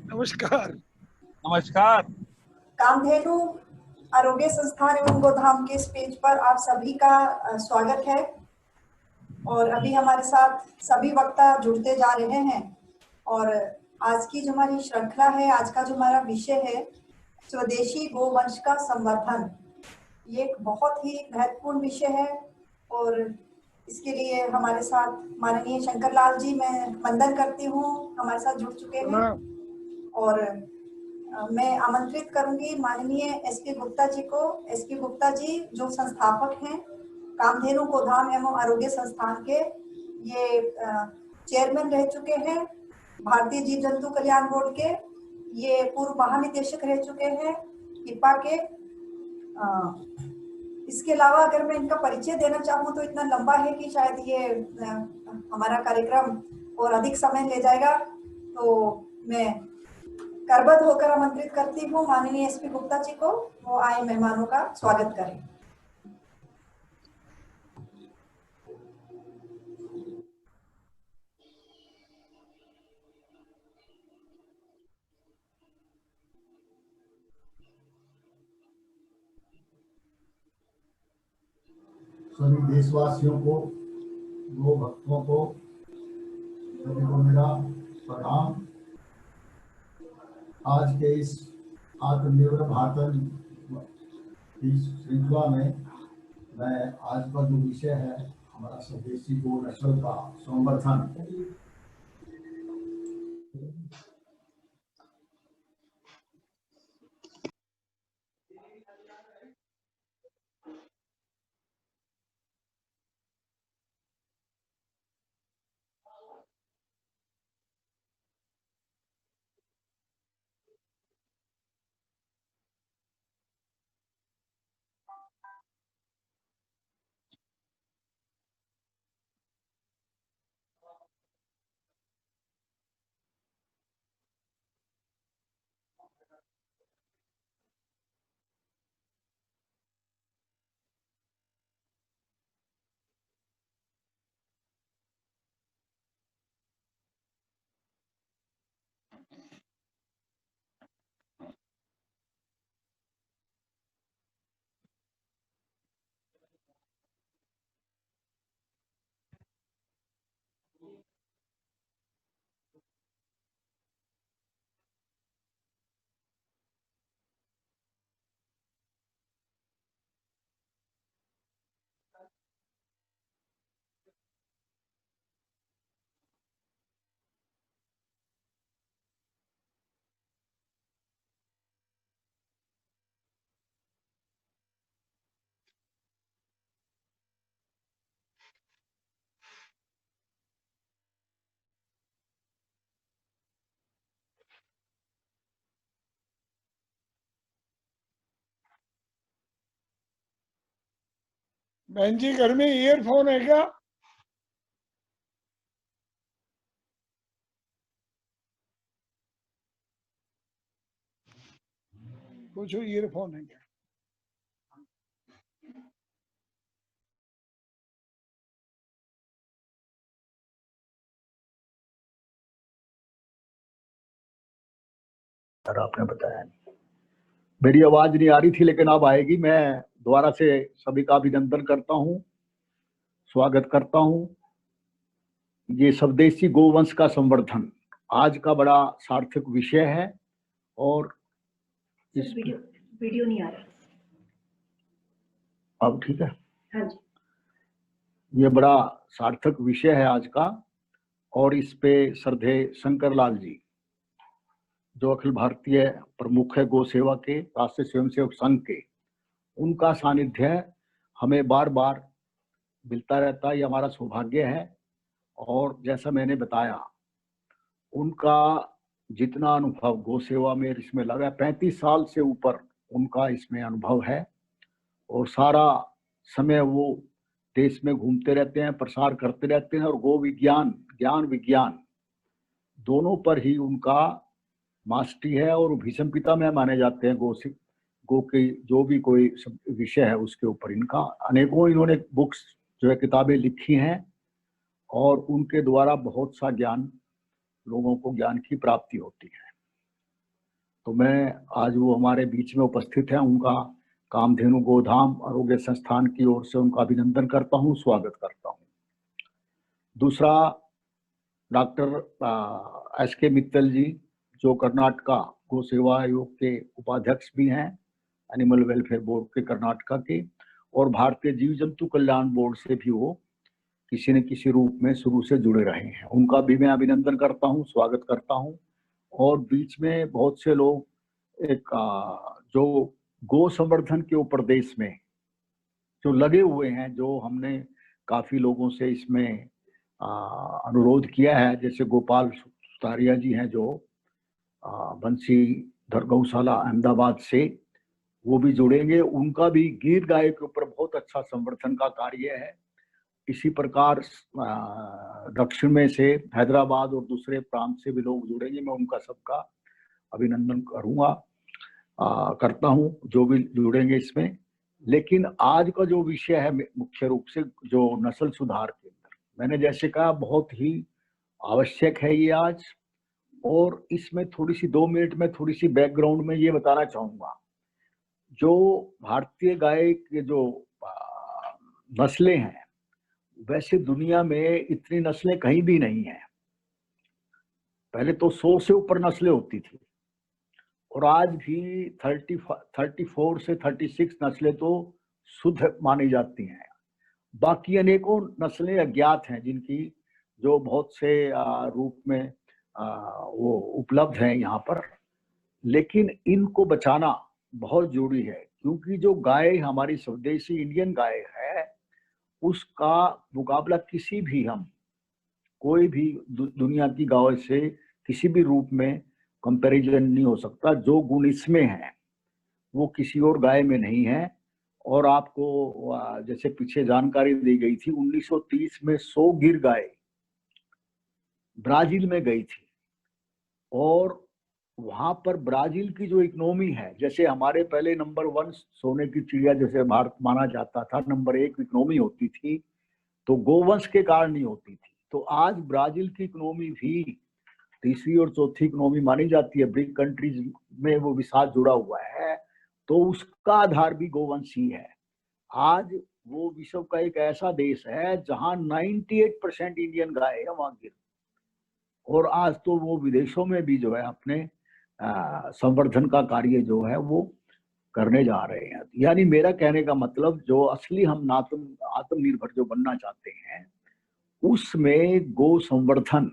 नमस्कार। नमस्कार। कामधेनु आरोग्य संस्थान एवं गोधाम के इस पेज पर आप सभी का स्वागत है। और अभी हमारे साथ सभी वक्ता जुड़ते जा रहे हैं। और आज की जो हमारी श्रृंखला है, आज का जो हमारा विषय है, स्वदेशी गोवंश का संवर्धन। ये एक बहुत ही महत्वपूर्ण विषय है और इसके लिए हमारे साथ माननीय शंकर लाल जी, मैं वंदन करती हूँ, हमारे साथ जुड़ चुके हैं। और मैं आमंत्रित करूंगी माननीय एसपी गुप्ता जी को। एसपी गुप्ता जी जो संस्थापक हैं कामधेनु गोधाम एवं आरोग्य संस्थान के, ये चेयरमैन रह चुके हैं भारतीय जीव जंतु कल्याण बोर्ड के, ये पूर्व महानिदेशक रह चुके हैं हिप्पा के। इसके अलावा अगर मैं इनका परिचय देना चाहूँ तो इतना लंबा है कि शायद ये हमारा कार्यक्रम और अधिक समय ले जाएगा। तो मैं करबद्ध होकर आमंत्रित करती हूँ माननीय एसपी गुप्ता जी को, वो आए मेहमानों का स्वागत करें। सभी देशवासियों को, गो भक्तों को, सभी को मेरा प्रणाम। आज के इस आत्मनिर्भर भारत की श्रृंखला में मैं आज का जो विषय है हमारा स्वदेशी गो नस्ल का संवर्धन, बहन जी घर में ईयरफोन है क्या? पूछो ईयरफोन है क्या? आपने बताया मेरी आवाज नहीं आ रही थी लेकिन अब आएगी। मैं दोबारा से सभी का अभिनंदन करता हूं, स्वागत करता हूं। ये स्वदेशी गोवंश का संवर्धन आज का बड़ा सार्थक विषय है। और इस वीडियो नहीं आ रहा। अब ठीक है? हाँ जी। ये बड़ा सार्थक विषय है आज का। और इस पे श्रद्धेय शंकर लाल जी जो अखिल भारतीय प्रमुख है गौ सेवा के, राष्ट्रीय स्वयंसेवक संघ के, उनका सानिध्य हमें बार बार मिलता रहता है। ये हमारा सौभाग्य है। और जैसा मैंने बताया, उनका जितना अनुभव गौ सेवा में इसमें लगा, 35 साल से ऊपर उनका इसमें अनुभव है। और सारा समय वो देश में घूमते रहते हैं, प्रसार करते रहते हैं। और गो विज्ञान, ज्ञान विज्ञान दोनों पर ही उनका मास्टरी है। और भीष्म पितामह माने जाते हैं गो की जो भी कोई विषय है उसके ऊपर इनका अनेकों इन्होंने बुक्स जो है किताबें लिखी हैं। और उनके द्वारा बहुत सा ज्ञान लोगों को ज्ञान की प्राप्ति होती है। तो मैं आज वो हमारे बीच में उपस्थित हैं, उनका कामधेनु गोधाम आरोग्य संस्थान की ओर से उनका अभिनंदन करता हूँ, स्वागत करता हूँ। दूसरा, डॉक्टर एस.के. मित्तल जी, जो कर्नाटका गो सेवा आयोग के उपाध्यक्ष भी हैं, एनिमल वेलफेयर बोर्ड के कर्नाटका के, और भारतीय जीव जंतु कल्याण बोर्ड से भी वो किसी न किसी रूप में शुरू से जुड़े रहे हैं। उनका भी मैं अभिनंदन करता हूँ, स्वागत करता हूँ। और बीच में बहुत से लोग एक जो गो संवर्धन के ऊपर देश में जो लगे हुए हैं, जो हमने काफी लोगों से इसमें अनुरोध किया है, जैसे गोपाल सुतारिया जी हैं जो बंसीधर गौशाला अहमदाबाद से, वो भी जुड़ेंगे। उनका भी गिर गाय के ऊपर बहुत अच्छा संवर्धन का कार्य है। इसी प्रकार दक्षिण में से हैदराबाद और दूसरे प्रांत से भी लोग जुड़ेंगे। मैं उनका सबका अभिनंदन करता हूं जो भी जुड़ेंगे इसमें। लेकिन आज का जो विषय है मुख्य रूप से जो नस्ल सुधार के अंदर, मैंने जैसे कहा बहुत ही आवश्यक है ये आज। और इसमें थोड़ी सी 2 मिनट में थोड़ी सी बैकग्राउंड में ये बताना चाहूंगा, जो भारतीय गाय के जो नस्लें हैं, वैसे दुनिया में इतनी नस्लें कहीं भी नहीं है। पहले तो 100 से ऊपर नस्लें होती थी, और आज भी 34 से 36 नस्लें तो शुद्ध मानी जाती हैं। बाकी अनेकों नस्लें अज्ञात हैं, जिनकी जो बहुत से रूप में वो उपलब्ध हैं यहाँ पर। लेकिन इनको बचाना बहुत जरूरी है, क्योंकि जो गाय हमारी स्वदेशी इंडियन गाय है, उसका मुकाबला किसी भी कोई भी दुनिया की गाय से किसी भी रूप में कंपैरिजन नहीं हो सकता। जो गुण इसमें है वो किसी और गाय में नहीं है। और आपको जैसे पीछे जानकारी दी गई थी, 1930 में 100 गिर गाय ब्राजील में गई थी, और वहां पर ब्राजील की जो इकोनॉमी है, जैसे हमारे पहले नंबर 1 सोने की चिड़िया जैसे भारत माना जाता था, नंबर 1 इकोनॉमी होती थी, तो गोवंश के कारण नहीं होती थी। तो आज ब्राजील की इकोनॉमी भी तीसरी और चौथी इकोनॉमी मानी जाती है, ब्रिक कंट्रीज में वो भी साथ जुड़ा हुआ है। तो उसका आधार भी गोवंश ही है। आज वो विश्व का एक ऐसा देश है जहां 98% इंडियन गाय है वहां गिर। और आज तो वो विदेशों में भी जो है अपने संवर्धन का कार्य जो है वो करने जा रहे हैं। यानी मेरा कहने का मतलब, जो असली हम आत्मनिर्भर जो बनना चाहते हैं, उसमें गो संवर्धन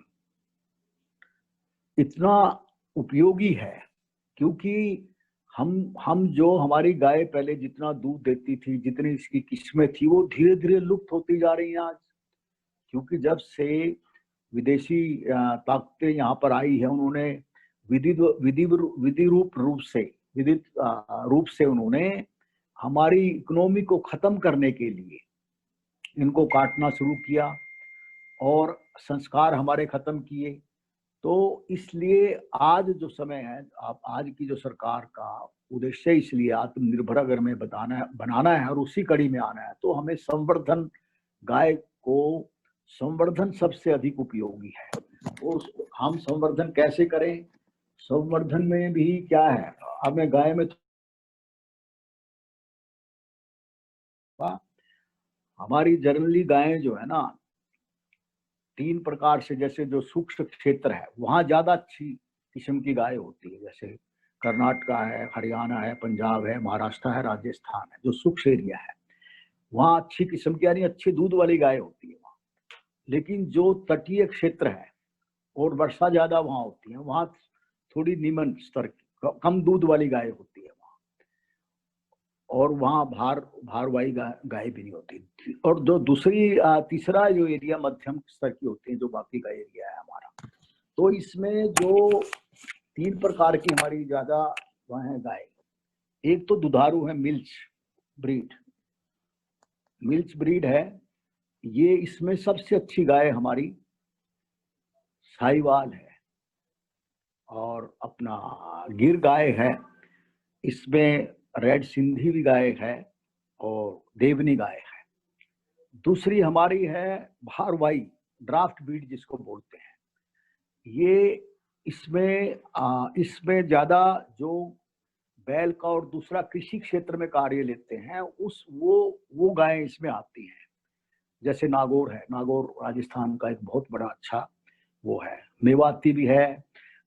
इतना उपयोगी है। क्योंकि हम जो हमारी गाय पहले जितना दूध देती थी, जितनी इसकी किस्में थी, वो धीरे धीरे लुप्त होती जा रही हैं आज। क्योंकि जब से विदेशी ताकतें यहाँ पर आई है, उन्होंने विधिरूप रूप से उन्होंने हमारी इकोनॉमी को खत्म करने के लिए इनको काटना शुरू किया और संस्कार हमारे खत्म किए। तो इसलिए आज जो समय है, आज की जो सरकार का उद्देश्य इसलिए आत्मनिर्भर अगर में बनाना है और उसी कड़ी में आना है, तो हमें संवर्धन, गाय को संवर्धन सबसे अधिक उपयोगी है। और हम संवर्धन कैसे करें? संवर्धन में भी क्या है, हमें गाय में हमारी जनरली गायें जो है ना, 3 प्रकार से, जैसे जो सूक्ष्म क्षेत्र है वहां ज्यादा अच्छी किस्म की गाय होती है, जैसे कर्नाटका है, हरियाणा है, पंजाब है, महाराष्ट्र है, राजस्थान है। जो सूक्ष्म एरिया है वहां अच्छी किस्म की यानी अच्छी दूध वाली गाय होती है वहां। लेकिन जो तटीय क्षेत्र है और वर्षा ज्यादा वहां होती है, वहां थोड़ी निम्न स्तर की कम दूध वाली गाय होती है वहां। और वहां भारवाही गाय भी नहीं होती। और जो तीसरा जो एरिया मध्यम स्तर की होती है, जो बाकी का एरिया है हमारा, तो इसमें जो 3 प्रकार की हमारी ज्यादा वह है गाय। एक तो दुधारू है, मिल्च ब्रीड है ये। इसमें सबसे अच्छी गाय हमारी साहिवाल है, और अपना गिर गाय है। इसमें रेड सिंधी भी गाय है और देवनी गाय है। दूसरी हमारी है भारवाही, ड्राफ्ट ब्रीड जिसको बोलते हैं। ये इसमें ज्यादा जो बैल का और दूसरा कृषि क्षेत्र में कार्य लेते हैं वो गायें इसमें आती हैं। जैसे नागौर है, नागौर राजस्थान का एक बहुत बड़ा अच्छा वो है। मेवाती भी है,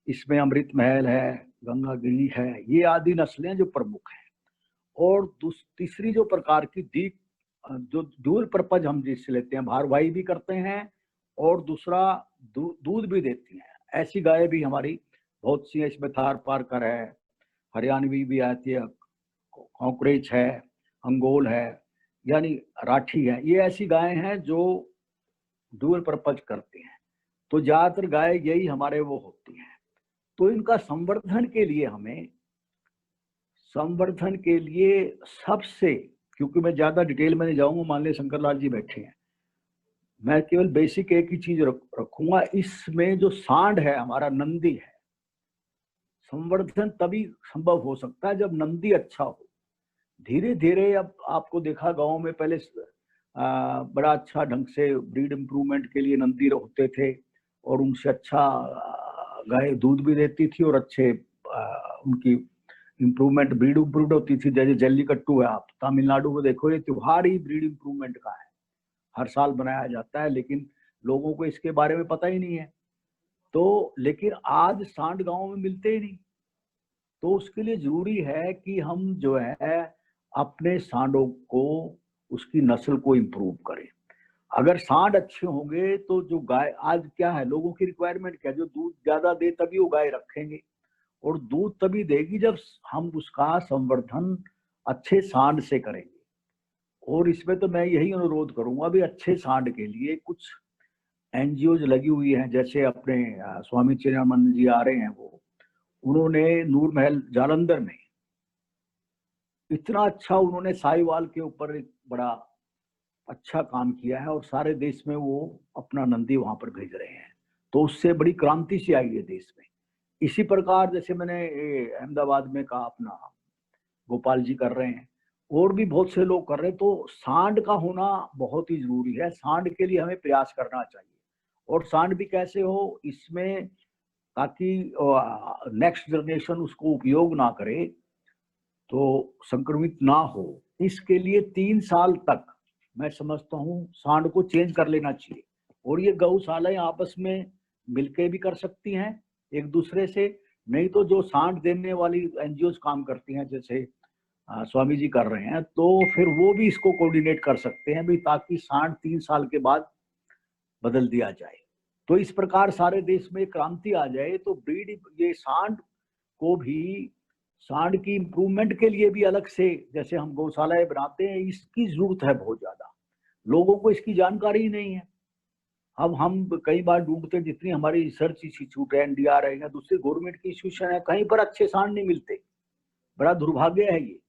इसमें अमृत महल है, गंगागिरी है, ये आदि नस्लें जो प्रमुख हैं। और तीसरी जो प्रकार की जो डुअल पर्पज हम जिससे लेते हैं, भारवाही भी करते हैं और दूसरा दूध भी देती हैं, ऐसी गाय भी हमारी बहुत सी है। इसमें थार पारकर है, हरियाणवी भी आती है, कॉकरेज है, अंगोल है, यानी राठी है। ये ऐसी गायें हैं जो डुअल पर्पज करती हैं। तो ज्यादातर गाय यही हमारे वो होती हैं। तो इनका संवर्धन के लिए सबसे, क्योंकि मैं ज्यादा डिटेल में नहीं जाऊंगा, मान लिया शंकर लाल जी बैठे हैं, मैं केवल बेसिक एक ही चीज रखूंगा। इसमें जो सांड है हमारा, नंदी है, संवर्धन तभी संभव हो सकता है जब नंदी अच्छा हो। धीरे धीरे अब आपको देखा गांव में पहले बड़ा अच्छा ढंग से ब्रीड इम्प्रूवमेंट के लिए नंदी होते थे और उनसे अच्छा गाय दूध भी देती थी और अच्छे उनकी इम्प्रूवमेंट ब्रीड इम्प्रूव होती थी। जैसे जल्लीकट्टू है, आप तमिलनाडु में देखो, ये त्योहार ही ब्रीड इम्प्रूवमेंट का है, हर साल बनाया जाता है, लेकिन लोगों को इसके बारे में पता ही नहीं है। तो लेकिन आज सांड गांव में मिलते ही नहीं। तो उसके लिए जरूरी है कि हम जो है अपने सांडों को, उसकी नस्ल को इम्प्रूव करें। अगर सांड अच्छे होंगे तो जो गाय, आज क्या है लोगों की रिक्वायरमेंट क्या है, जो दूध ज्यादा दे तभी वो गाय रखेंगे, और दूध तभी देगी जब हम उसका संवर्धन अच्छे सांड से करेंगे। और इसमें तो मैं यही अनुरोध करूंगा भी, अच्छे सांड के लिए कुछ एनजीओज लगी हुई हैं, जैसे अपने स्वामी चिन्मयानंद जी आ रहे हैं, वो उन्होंने नूर महल जालंधर में इतना अच्छा, उन्होंने साहिवाल के ऊपर एक बड़ा अच्छा काम किया है और सारे देश में वो अपना नंदी वहां पर भेज रहे हैं। तो उससे बड़ी क्रांति सी आई है देश में। इसी प्रकार जैसे मैंने अहमदाबाद में कहा, अपना गोपाल जी कर रहे हैं, और भी बहुत से लोग कर रहे हैं। तो सांड का होना बहुत ही जरूरी है। सांड के लिए हमें प्रयास करना चाहिए। और सांड भी कैसे हो इसमें, ताकि नेक्स्ट जनरेशन उसको उपयोग ना करे, तो संक्रमित ना हो, इसके लिए 3 साल तक मैं समझता हूँ सांड को चेंज कर लेना चाहिए। और ये गौशालाएं आपस में मिलके भी कर सकती हैं एक दूसरे से, नहीं तो जो सांड देने वाली एनजीओ काम करती हैं, जैसे स्वामी जी कर रहे हैं, तो फिर वो भी इसको कोऑर्डिनेट कर सकते हैं भी, ताकि सांड 3 साल के बाद बदल दिया जाए। तो इस प्रकार सारे देश में क्रांति आ जाए। तो ब्रीड, ये सांड को भी, सांड की इम्प्रूवमेंट के लिए भी अलग से, जैसे हम गौशालाएं बनाते हैं, इसकी जरूरत है बहुत ज्यादा। लोगों को इसकी जानकारी ही नहीं है। अब हम कई बार ढूंढते हैं, जितनी हमारी रिसर्च इंस्टीट्यूट है, NDR है या दूसरे गवर्नमेंट की इंस्टीट्यूशन है, कहीं पर अच्छे सांड नहीं मिलते। बड़ा दुर्भाग्य है ये,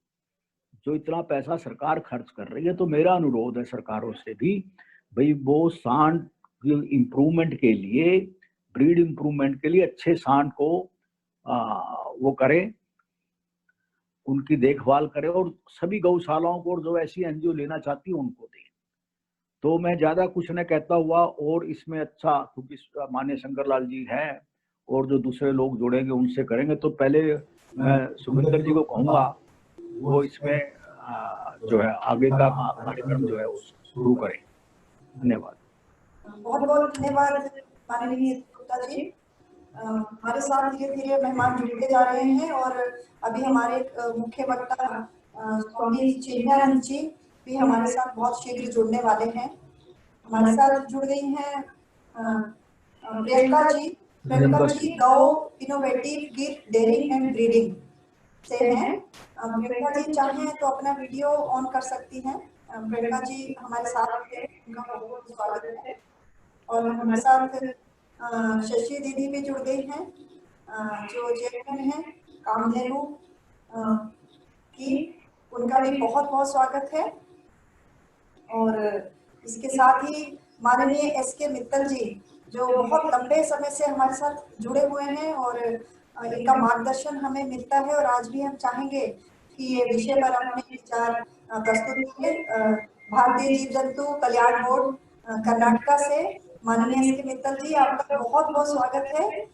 जो इतना पैसा सरकार खर्च कर रही है। तो मेरा अनुरोध है सरकारों से भी, भाई वो सांड इम्प्रूवमेंट के लिए, ब्रीड इम्प्रूवमेंट के लिए अच्छे सांड को वो करें, उनकी देखभाल करें, और सभी गौशालाओं को, और जो ऐसी एनजीओ लेना चाहती है उनको दें। तो मैं ज्यादा कुछ न कहता हुआ, और इसमें अच्छा, क्योंकि माननीय शंकर लाल जी हैं और जो दूसरे लोग जुड़ेंगे उनसे करेंगे, तो पहले मैं सुखविंदर जी को कहूंगा वो इसमें जो है आगे का कार्यक्रम जो है वो शुरू करें। धन्यवाद। बहुत बहुत धन्यवाद माननीय गुप्ता जी। हमारे साथ धीरे धीरे मेहमान जुड़ते जा रहे हैं, और अभी हमारे मुख्य वक्ता स्वामी चिन्मयानंद जी भी हमारे साथ बहुत शीघ्र जुड़ने वाले हैं। हमारे साथ जुड़ गई हैं प्रियंका जी। प्रियंका जी गौ इनोवेटिव गिर डेयरिंग एंड ब्रीडिंग से हैं। प्रियंका जी चाहें तो अपना वीडियो ऑन कर सकती हैं। प्रियंका जी हमारे साथ हैं, उनका बहुत बहुत स्वागत है। और हमारे साथ शशि दीदी भी जुड़ गई हैं, जो चेयरमैन हैं कामधेनु की, उनका भी बहुत बहुत स्वागत है। और इसके साथ ही माननीय SK मित्तल जी, जो बहुत लंबे समय से हमारे साथ जुड़े हुए हैं, और इनका मार्गदर्शन हमें मिलता है। और आज भी हम चाहेंगे कि ये विषय पर अपने विचार प्रस्तुत करें। भारतीय जीव जंतु कल्याण बोर्ड कर्नाटका से माननीय SK मित्तल जी, आपका बहुत बहुत स्वागत है।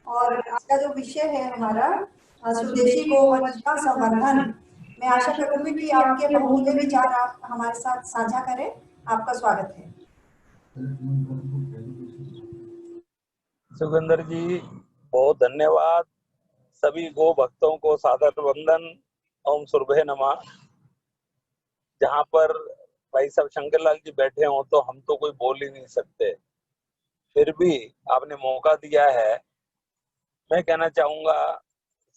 और आज का जो विषय है हमारा स्वदेशी गोवंश का संवर्धन। मैं आशा करूंगी कि आपके बहुमूल्य विचार आप हमारे साथ साझा करें। आपका स्वागत है। सुखविंदर जी, बहुत धन्यवाद। सभी गो भक्तों को सादर वंदन। ओम सुरभे नमः। जहाँ पर भाई साहब शंकरलाल जी बैठे हों तो हम तो कोई बोल ही नहीं सकते, फिर भी आपने मौका दिया है। मैं कहना चाहूंगा,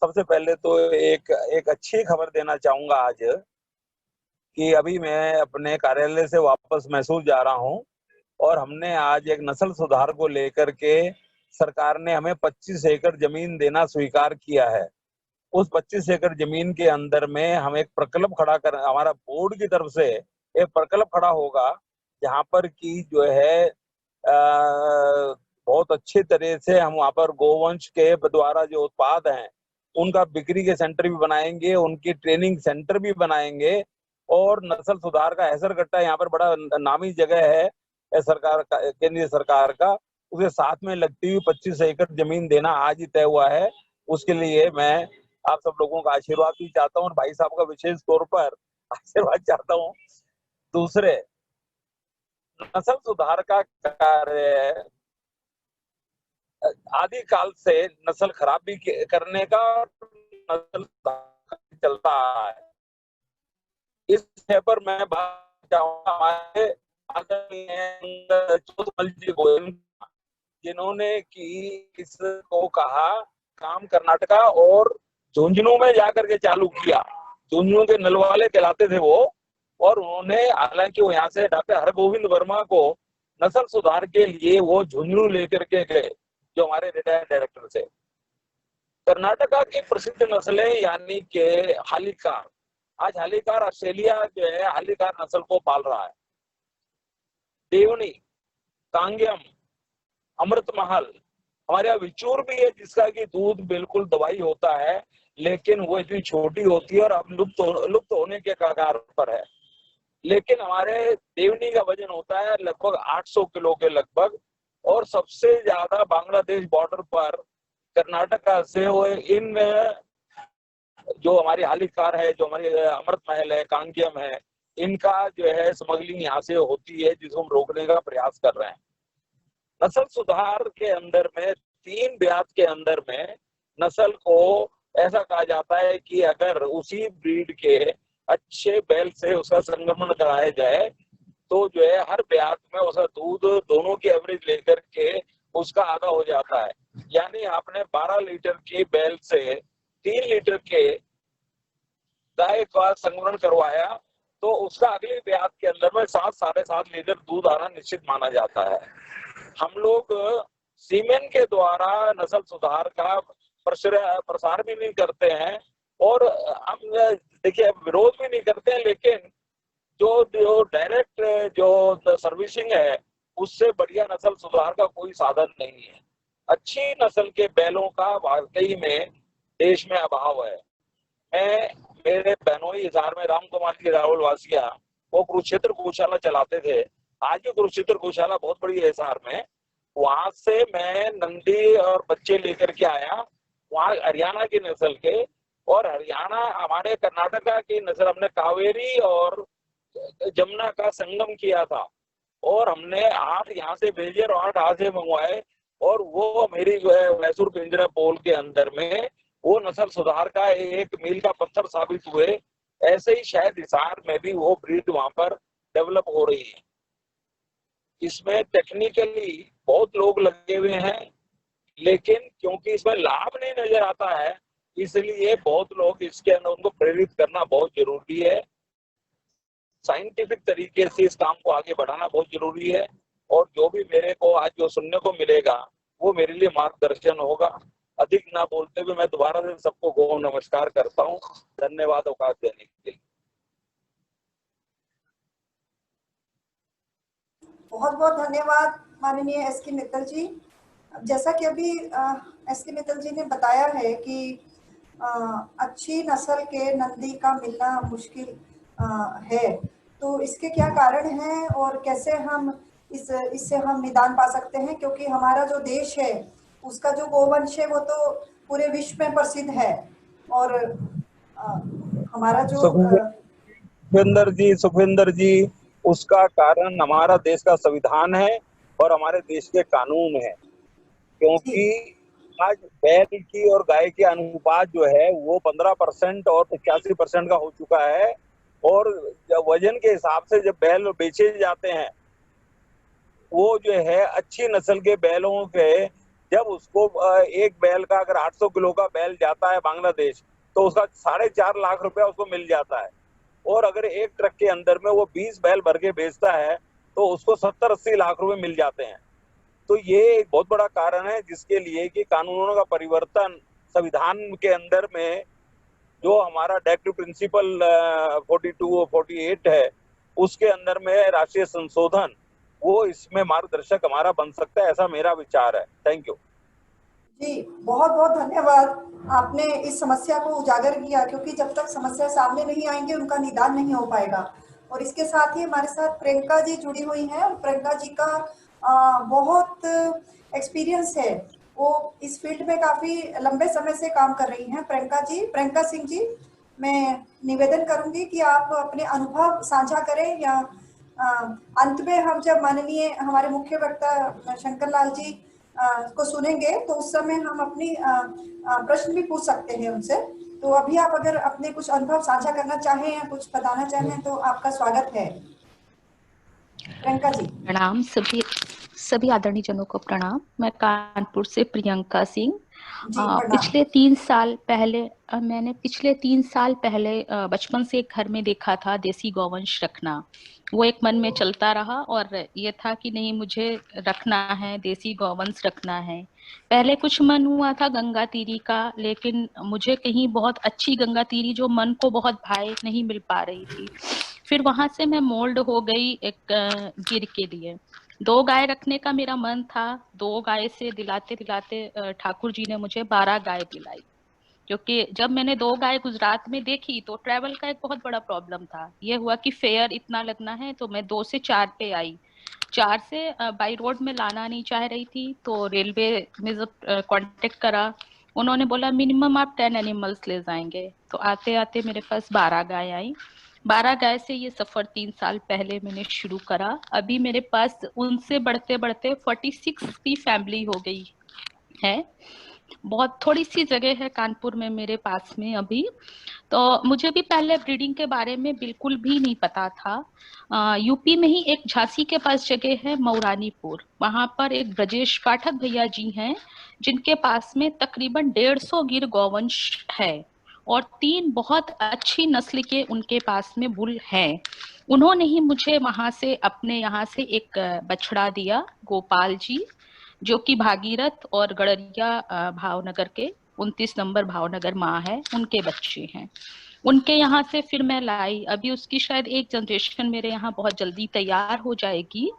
सबसे पहले तो एक अच्छी खबर देना चाहूंगा आज, कि अभी मैं अपने कार्यालय से वापस मैसूर जा रहा हूँ और हमने आज एक नस्ल सुधार को लेकर के सरकार ने हमें 25 एकड़ जमीन देना स्वीकार किया है। उस 25 एकड़ जमीन के अंदर में हम एक प्रकल्प खड़ा कर, हमारा बोर्ड की तरफ से एक प्रकल्प खड़ा होगा, जहां पर की जो है बहुत अच्छे तरह से हम वहां पर गोवंश के द्वारा जो उत्पाद हैं उनका बिक्री के सेंटर भी बनाएंगे, उनकी ट्रेनिंग सेंटर भी बनाएंगे। और नस्ल सुधार का हैसरगट्टा यहाँ पर बड़ा नामी जगह है सरकार का, केंद्रीय सरकार का, उसे साथ में लगती हुई 25 एकड़ जमीन देना आज ही तय हुआ है। उसके लिए मैं आप सब लोगों का आशीर्वाद भी चाहता हूँ और भाई साहब का विशेष तौर पर आशीर्वाद चाहता हूँ। दूसरे, नस्ल सुधार का कार्य आदि काल से नस्ल खराब भी करने का नस्ल चलता है। इस विषय पर मैं बात चाहूंगा हमारे आदरणीय चौधरी जी गोयल, जिन्होंने की इसको कहा काम कर्नाटका और झुंझुनू में जाकर के चालू किया। झुंझुनू के नलवाले कहलाते थे वो, और उन्होंने, हालांकि वो यहाँ से डॉक्टर हरगोविंद वर्मा को नस्ल सुधार के लिए वो झुंझुनू लेकर के गए, जो हमारे रिटायर्ड डायरेक्टर थे। कर्नाटका की प्रसिद्ध नस्लें यानी के हालीकार, आज हालीकार ऑस्ट्रेलिया जो है हालीकार नस्ल को पाल रहा है। देवनी, कांग्यम, अमृत महल, हमारे यहाँ विचूर भी है जिसका कि दूध बिल्कुल दवाई होता है, लेकिन वो इतनी छोटी होती है और अब लुप्त होने के कगार पर है। लेकिन हमारे देवनी का वजन होता है लगभग 800 किलो के लगभग, और सबसे ज्यादा बांग्लादेश बॉर्डर पर कर्नाटका से वो इन जो हमारी हालीकार है, जो हमारी अमृत महल है, कांग्यम है, इनका जो है स्मगलिंग यहाँ से होती है, जिसको हम रोकने का प्रयास कर रहे हैं। नस्ल सुधार के अंदर में 3 ब्यात के अंदर में नस्ल को ऐसा कहा जाता है कि अगर उसी ब्रीड के अच्छे बैल से उसका संगमन कराया जाए तो जो है हर ब्यात में उसका दूध दोनों की एवरेज लेकर के उसका आधा हो जाता है। यानी आपने 12 लीटर की बैल से 3 लीटर के गाय का संगमन करवाया तो उसका अगली ब्यात के अंदर में 7-7.5 लीटर दूध आना निश्चित माना जाता है। हम लोग सीमेन के द्वारा नस्ल सुधार का प्रसार भी नहीं करते हैं और हम देखिए विरोध भी नहीं करते हैं, लेकिन जो डायरेक्ट जो सर्विसिंग है उससे बढ़िया नस्ल सुधार का कोई साधन नहीं है। अच्छी नस्ल के बैलों का वाकई में देश में अभाव है। मैं मेरे बहनोई हिसार में राम कुमार जी राहुल वासिया वो कुरुक्षेत्र गौशाला चलाते थे। आज भी कुरुक्षेत्र गौशाला बहुत बड़ी है हिसार में। वहां से मैं नंदी और बच्चे लेकर के आया, वहाँ हरियाणा की नस्ल के, और हरियाणा हमारे कर्नाटका की नस्ल हमने कावेरी और जमुना का संगम किया था, और हमने 8 यहाँ से भेजे और 8 यहाँ से मंगवाए, और वो मेरी मैसूर पिंजरा पोल के अंदर में वो नस्ल सुधार का एक मील का पत्थर साबित हुए। ऐसे ही शायद हिसार में भी वो ब्रीड वहां पर डेवलप हो रही है। इसमें टेक्निकली बहुत लोग लगे हुए हैं, लेकिन क्योंकि इसमें लाभ नहीं नजर आता है, इसलिए बहुत लोग इसके अंदर उनको प्रेरित करना बहुत जरूरी है। साइंटिफिक तरीके से इस काम को आगे बढ़ाना बहुत जरूरी है, और जो भी मेरे को आज जो सुनने को मिलेगा वो मेरे लिए मार्गदर्शन होगा। अधिक ना बोलते हुए मैं दोबारा से सबको गो नमस्कार करता हूँ। धन्यवाद अवकाश देने के लिए। बहुत बहुत धन्यवाद माननीय एस के मित्तल जी। जैसा कि अभी एस के मित्तल जी ने बताया है कि अच्छी नस्ल के नंदी का मिलना मुश्किल है, तो इसके क्या कारण हैं और कैसे हम इससे हम निदान पा सकते हैं, क्योंकि हमारा जो देश है उसका जो गोवंश है वो तो पूरे विश्व में प्रसिद्ध है। और हमारा जो सुखविंदर जी, उसका कारण हमारा देश का संविधान है और हमारे देश के कानून है। क्योंकि आज बैल की और गाय के अनुपात जो है वो 15% और 85% का हो चुका है। और वजन के हिसाब से जब बैल बेचे जाते हैं, वो जो है अच्छी नस्ल के बैलों के, जब उसको एक बैल का अगर 800 किलो का बैल जाता है बांग्लादेश, तो उसका 4.5 लाख रुपया उसको मिल जाता है। और अगर एक ट्रक के अंदर में वो 20 बैल भर के बेचता है तो उसको 70-80 लाख रुपए मिल जाते हैं। तो ये एक बहुत बड़ा कारण है जिसके लिए कि कानूनों का परिवर्तन, संविधान के अंदर में जो हमारा डायरेक्टिव प्रिंसिपल 42 और 48 है, उसके अंदर में राष्ट्रीय संशोधन, वो इसमें मार्गदर्शक हमारा बन सकता है, ऐसा मेरा विचार है। थैंक यू जी, बहुत बहुत धन्यवाद। आपने इस समस्या को उजागर किया, क्योंकि जब तक समस्या सामने नहीं आएंगे उनका निदान नहीं हो पाएगा। और इसके साथ ही हमारे साथ प्रियंका जी जुड़ी हुई हैं और प्रियंका जी का बहुत एक्सपीरियंस है, वो इस फील्ड में काफी लंबे समय से काम कर रही हैं। प्रियंका सिंह जी, मैं निवेदन करूंगी कि आप अपने अनुभव साझा करें, या अंत में हम जब माननीय हमारे मुख्य वक्ता शंकर लाल जी को सुनेंगे तो उस समय हम अपनी प्रश्न भी पूछ सकते हैं उनसे। तो अभी आप अगर अपने कुछ अनुभव साझा करना चाहें या कुछ बताना चाहें तो आपका स्वागत है। प्रियंका जी। प्रणाम, सभी आदरणीय जनों को प्रणाम। मैं कानपुर से प्रियंका सिंह। पिछले 3 साल पहले बचपन से एक घर में देखा था देसी गौवंश रखना। वो एक मन में चलता रहा और ये था कि नहीं, मुझे रखना है, देसी गौवंश रखना है। पहले कुछ मन हुआ था गंगा तीरी का, लेकिन मुझे कहीं बहुत अच्छी गंगा तीरी जो मन को बहुत भाए नहीं मिल पा रही थी। फिर वहां से मैं मोल्ड हो गई एक गिर के लिए। 2 गाय रखने का मेरा मन था। 2 गाय से दिलाते दिलाते ठाकुर जी ने मुझे 12 गाय दिलाई। क्योंकि जब मैंने 2 गाय गुजरात में देखी तो ट्रैवल का एक बहुत बड़ा प्रॉब्लम था। ये हुआ कि फेयर इतना लगना है, तो मैं 2 से 4 पे आई। 4 से बाई रोड में लाना नहीं चाह रही थी, तो रेलवे में जब कांटेक्ट करा, उन्होंने बोला मिनिमम आप 10 एनिमल्स ले जाएंगे। तो आते आते मेरे पास 12 गाय आई। 12 गाय से ये सफर 3 साल पहले मैंने शुरू करा। अभी मेरे पास उनसे बढ़ते बढ़ते 46 की फैमिली हो गई है। बहुत थोड़ी सी जगह है कानपुर में मेरे पास में अभी। तो मुझे भी पहले ब्रीडिंग के बारे में बिल्कुल भी नहीं पता था। यूपी में ही एक झांसी के पास जगह है मऊरानीपुर, वहां पर एक ब्रजेश पाठक भैया जी हैं, जिनके पास में तकरीबन 150 गिर गौवंश है और 3 बहुत अच्छी नस्ल के उनके पास में बुल हैं। उन्होंने ही मुझे वहां से अपने यहाँ से एक बछड़ा दिया, गोपाल जी, जो कि भागीरथ और गड़रिया भावनगर के 29 नंबर भावनगर माँ है, उनके बच्चे हैं। उनके यहाँ से फिर मैं लाई। अभी उसकी शायद एक जनरेशन मेरे यहाँ बहुत जल्दी तैयार हो जाएगी।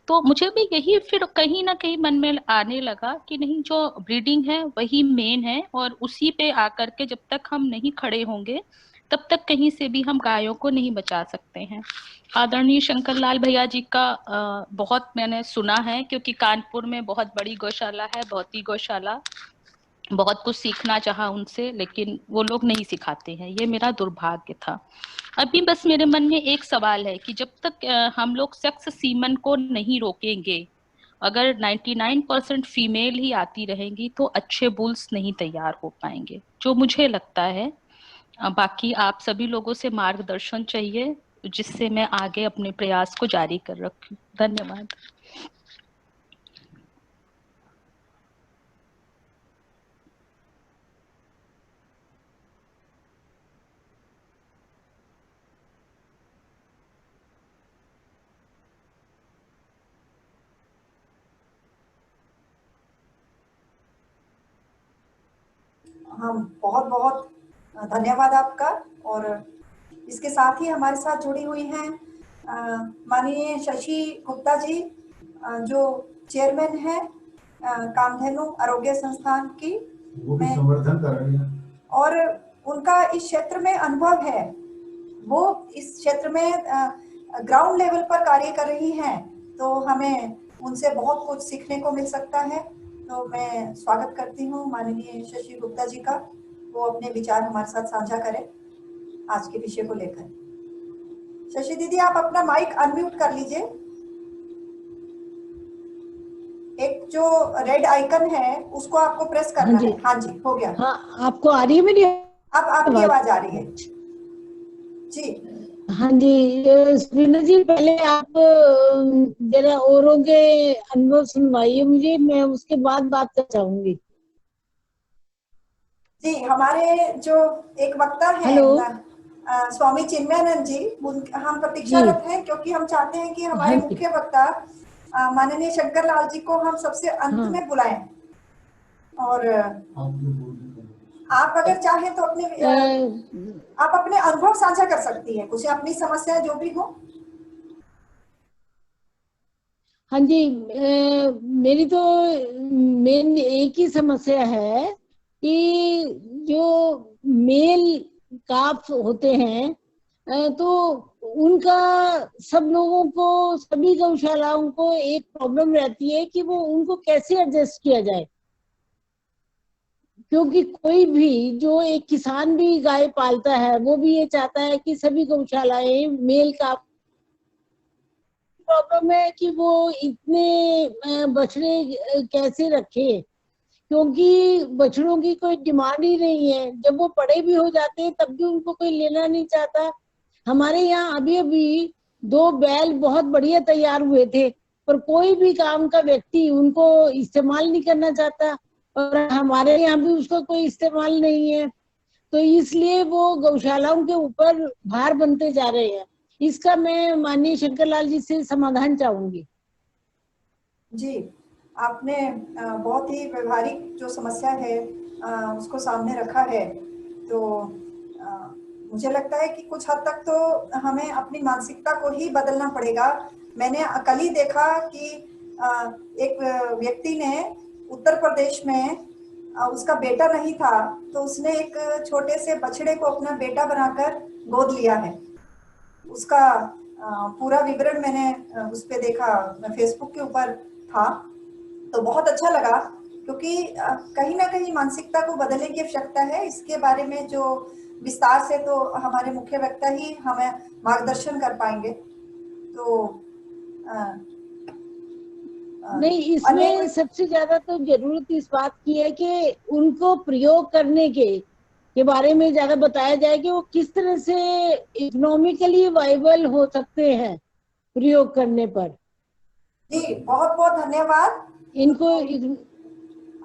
तो मुझे भी यही फिर कहीं ना कहीं मन में आने लगा कि नहीं, जो ब्रीडिंग है वही मेन है, और उसी पे आकर के जब तक हम नहीं खड़े होंगे तब तक कहीं से भी हम गायों को नहीं बचा सकते हैं। आदरणीय शंकर लाल भैया जी का बहुत मैंने सुना है, क्योंकि कानपुर में बहुत बड़ी गौशाला है, बहुत ही गौशाला, बहुत कुछ सीखना चाहा उनसे, लेकिन वो लोग नहीं सिखाते हैं। ये मेरा दुर्भाग्य था। अभी बस मेरे मन में एक सवाल है कि जब तक हम लोग सेक्स सीमन को नहीं रोकेंगे, अगर 99% फीमेल ही आती रहेंगी तो अच्छे बुल्स नहीं तैयार हो पाएंगे, जो मुझे लगता है। बाकी आप सभी लोगों से मार्गदर्शन चाहिए, जिससे मैं आगे अपने प्रयास को जारी कर रखूं। धन्यवाद। हम बहुत बहुत धन्यवाद आपका। और इसके साथ ही हमारे साथ जुड़ी हुई हैं माननीय शशि गुप्ता जी, जो चेयरमैन है कामधेनु आरोग्य संस्थान की, वो भी संवर्धन कर रही हैं और उनका इस क्षेत्र में अनुभव है। वो इस क्षेत्र में ग्राउंड लेवल पर कार्य कर रही हैं, तो हमें उनसे बहुत कुछ सीखने को मिल सकता है। तो मैं स्वागत करती हूँ माननीय शशि गुप्ता जी का, वो अपने विचार हमारे साथ साझा करें आज के विषय को लेकर। शशि दीदी, आप अपना माइक अनम्यूट कर लीजिए। एक जो रेड आइकन है उसको आपको प्रेस करना है। हाँ जी, हो गया। हाँ, आपको आ रही है मेरी? अब आपकी आवाज आ रही है जी। हाँ जी, सुनीता जी, पहले आप जरा औरों के अनुभव सुनवाइए मुझे, मैं उसके बाद बात कर चाहूंगी। जी, हमारे जो एक वक्ता है हेलो। स्वामी चिन्मयानंद जी, हम प्रतीक्षारत हैं क्योंकि हम चाहते हैं कि हमारे हाँ जी। मुख्य वक्ता माननीय शंकर लाल जी को हम सबसे अंत हाँ। में बुलाएं। और आप अगर चाहें तो आप अपने अनुभव साझा कर सकती हैं, कुछ अपनी समस्या जो भी हो। हाँ जी, मेरी तो मेन एक ही समस्या है कि जो मेल काफ होते हैं तो उनका सब लोगों को, सभी गौशालाओं को एक प्रॉब्लम रहती है कि वो उनको कैसे एडजस्ट किया जाए, क्योंकि कोई भी जो एक किसान भी गाय पालता है वो भी ये चाहता है कि सभी गौशालाएं मेल का। प्रॉब्लम है कि वो इतने बछड़े कैसे रखे, क्योंकि बछड़ों की कोई डिमांड ही नहीं है। जब वो बड़े भी हो जाते हैं तब भी उनको कोई लेना नहीं चाहता। हमारे यहाँ अभी अभी 2 बैल बहुत बढ़िया तैयार हुए थे, पर कोई भी काम का व्यक्ति उनको इस्तेमाल नहीं करना चाहता, और हमारे यहाँ भी उसका कोई इस्तेमाल नहीं है। तो इसलिए वो गौशालाओं के ऊपर भार बनते जा रहे हैं। इसका मैं माननीय शंकर लाल जी से समाधान चाहूंगी। जी, आपने बहुत ही व्यवहारिक जो समस्या है उसको सामने रखा है। तो मुझे लगता है कि कुछ हद तक तो हमें अपनी मानसिकता को ही बदलना पड़ेगा। मैंने कल ही देखा कि एक व्यक्ति ने उत्तर प्रदेश में उसका बेटा नहीं था, तो उसने एक छोटे से बछड़े को अपना बेटा बनाकर गोद लिया है। उसका पूरा विवरण मैंने उस पे देखा, फेसबुक के ऊपर था, तो बहुत अच्छा लगा, क्योंकि कहीं ना कहीं मानसिकता को बदलने की आवश्यकता है। इसके बारे में जो विस्तार से तो हमारे मुख्य वक्ता ही हमें मार्गदर्शन कर पाएंगे। तो नहीं, इसमें सबसे ज्यादा तो जरूरत इस बात की है कि उनको प्रयोग करने के बारे में ज्यादा बताया जाए कि वो किस तरह से इकोनॉमिकली वाइबल हो सकते हैं प्रयोग करने पर। जी, बहुत बहुत धन्यवाद इनको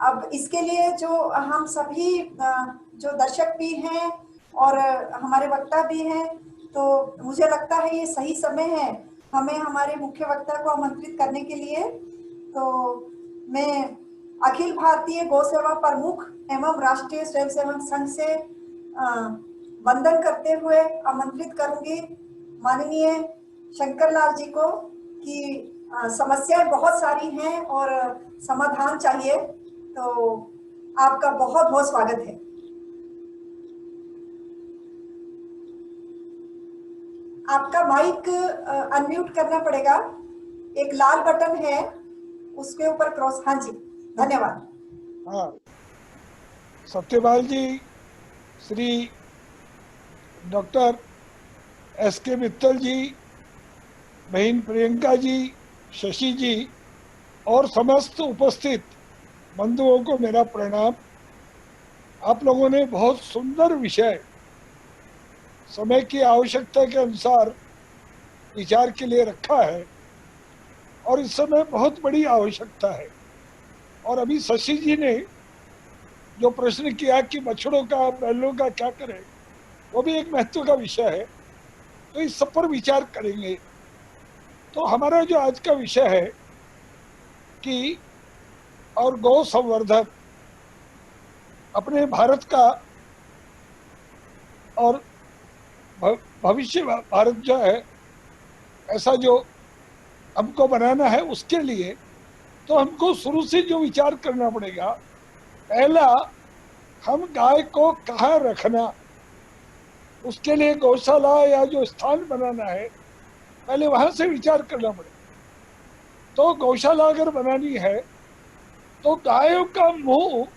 अब इसके लिए जो हम सभी जो दर्शक भी हैं और हमारे वक्ता भी हैं, तो मुझे लगता है ये सही समय है हमें हमारे मुख्य वक्ता को आमंत्रित करने के लिए। तो मैं अखिल भारतीय गौ सेवा प्रमुख एवं राष्ट्रीय स्वयंसेवक संघ से वंदन करते हुए आमंत्रित करूंगी माननीय शंकर लाल जी को कि समस्याएं बहुत सारी हैं और समाधान चाहिए। तो आपका बहुत बहुत स्वागत है। आपका माइक अनम्यूट करना पड़ेगा, एक लाल बटन है उसके ऊपर क्रॉस। हाँ जी, धन्यवाद। हाँ, सत्यपाल जी, श्री डॉक्टर एस.के. मित्तल जी, बहन प्रियंका जी, शशि जी और समस्त उपस्थित बंधुओं को मेरा प्रणाम। आप लोगों ने बहुत सुंदर विषय समय की आवश्यकता के अनुसार विचार के लिए रखा है और इस समय बहुत बड़ी आवश्यकता है। और अभी शशि जी ने जो प्रश्न किया कि बछड़ों का, बैलों का क्या करें, वो भी एक महत्व का विषय है। तो इस सब पर विचार करेंगे। तो हमारा जो आज का विषय है कि और गौ संवर्धन अपने भारत का और भविष्य भारत जो है ऐसा जो हमको बनाना है, उसके लिए तो हमको शुरू से जो विचार करना पड़ेगा, पहला हम गाय को कहाँ रखना, उसके लिए गौशाला या जो स्थान बनाना है पहले वहां से विचार करना पड़ेगा। तो गौशाला अगर बनानी है तो गायों का मुंह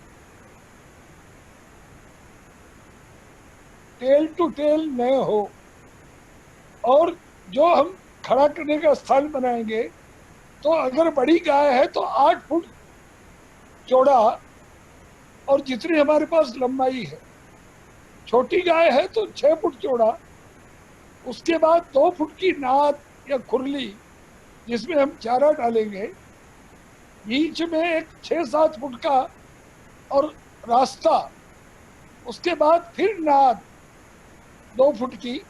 टेल टू टेल न हो, और जो हम खड़ा करने का स्थान बनाएंगे तो अगर बड़ी गाय है तो 8 फुट चौड़ा और जितनी हमारे पास लंबाई है, छोटी गाय है तो 6 फुट चौड़ा, उसके बाद 2 फुट की नाद या खुरली जिसमें हम चारा डालेंगे, बीच में एक 6-7 फुट का और रास्ता, उसके बाद फिर नाद 2 फुट की,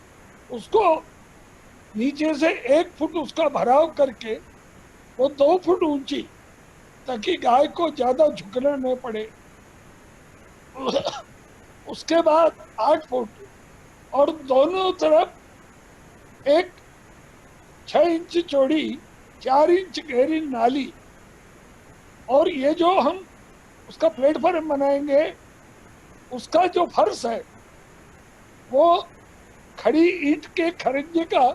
उसको नीचे से 1 फुट उसका भराव करके वो 2 फुट ऊंची, ताकि गाय को ज्यादा झुकना न पड़े। उसके बाद 8 फुट और दोनों तरफ एक 6 इंच चौड़ी 4 इंच गहरी नाली, और ये जो हम उसका प्लेटफॉर्म बनाएंगे उसका जो फर्श है वो खड़ी ईंट के खरंजे का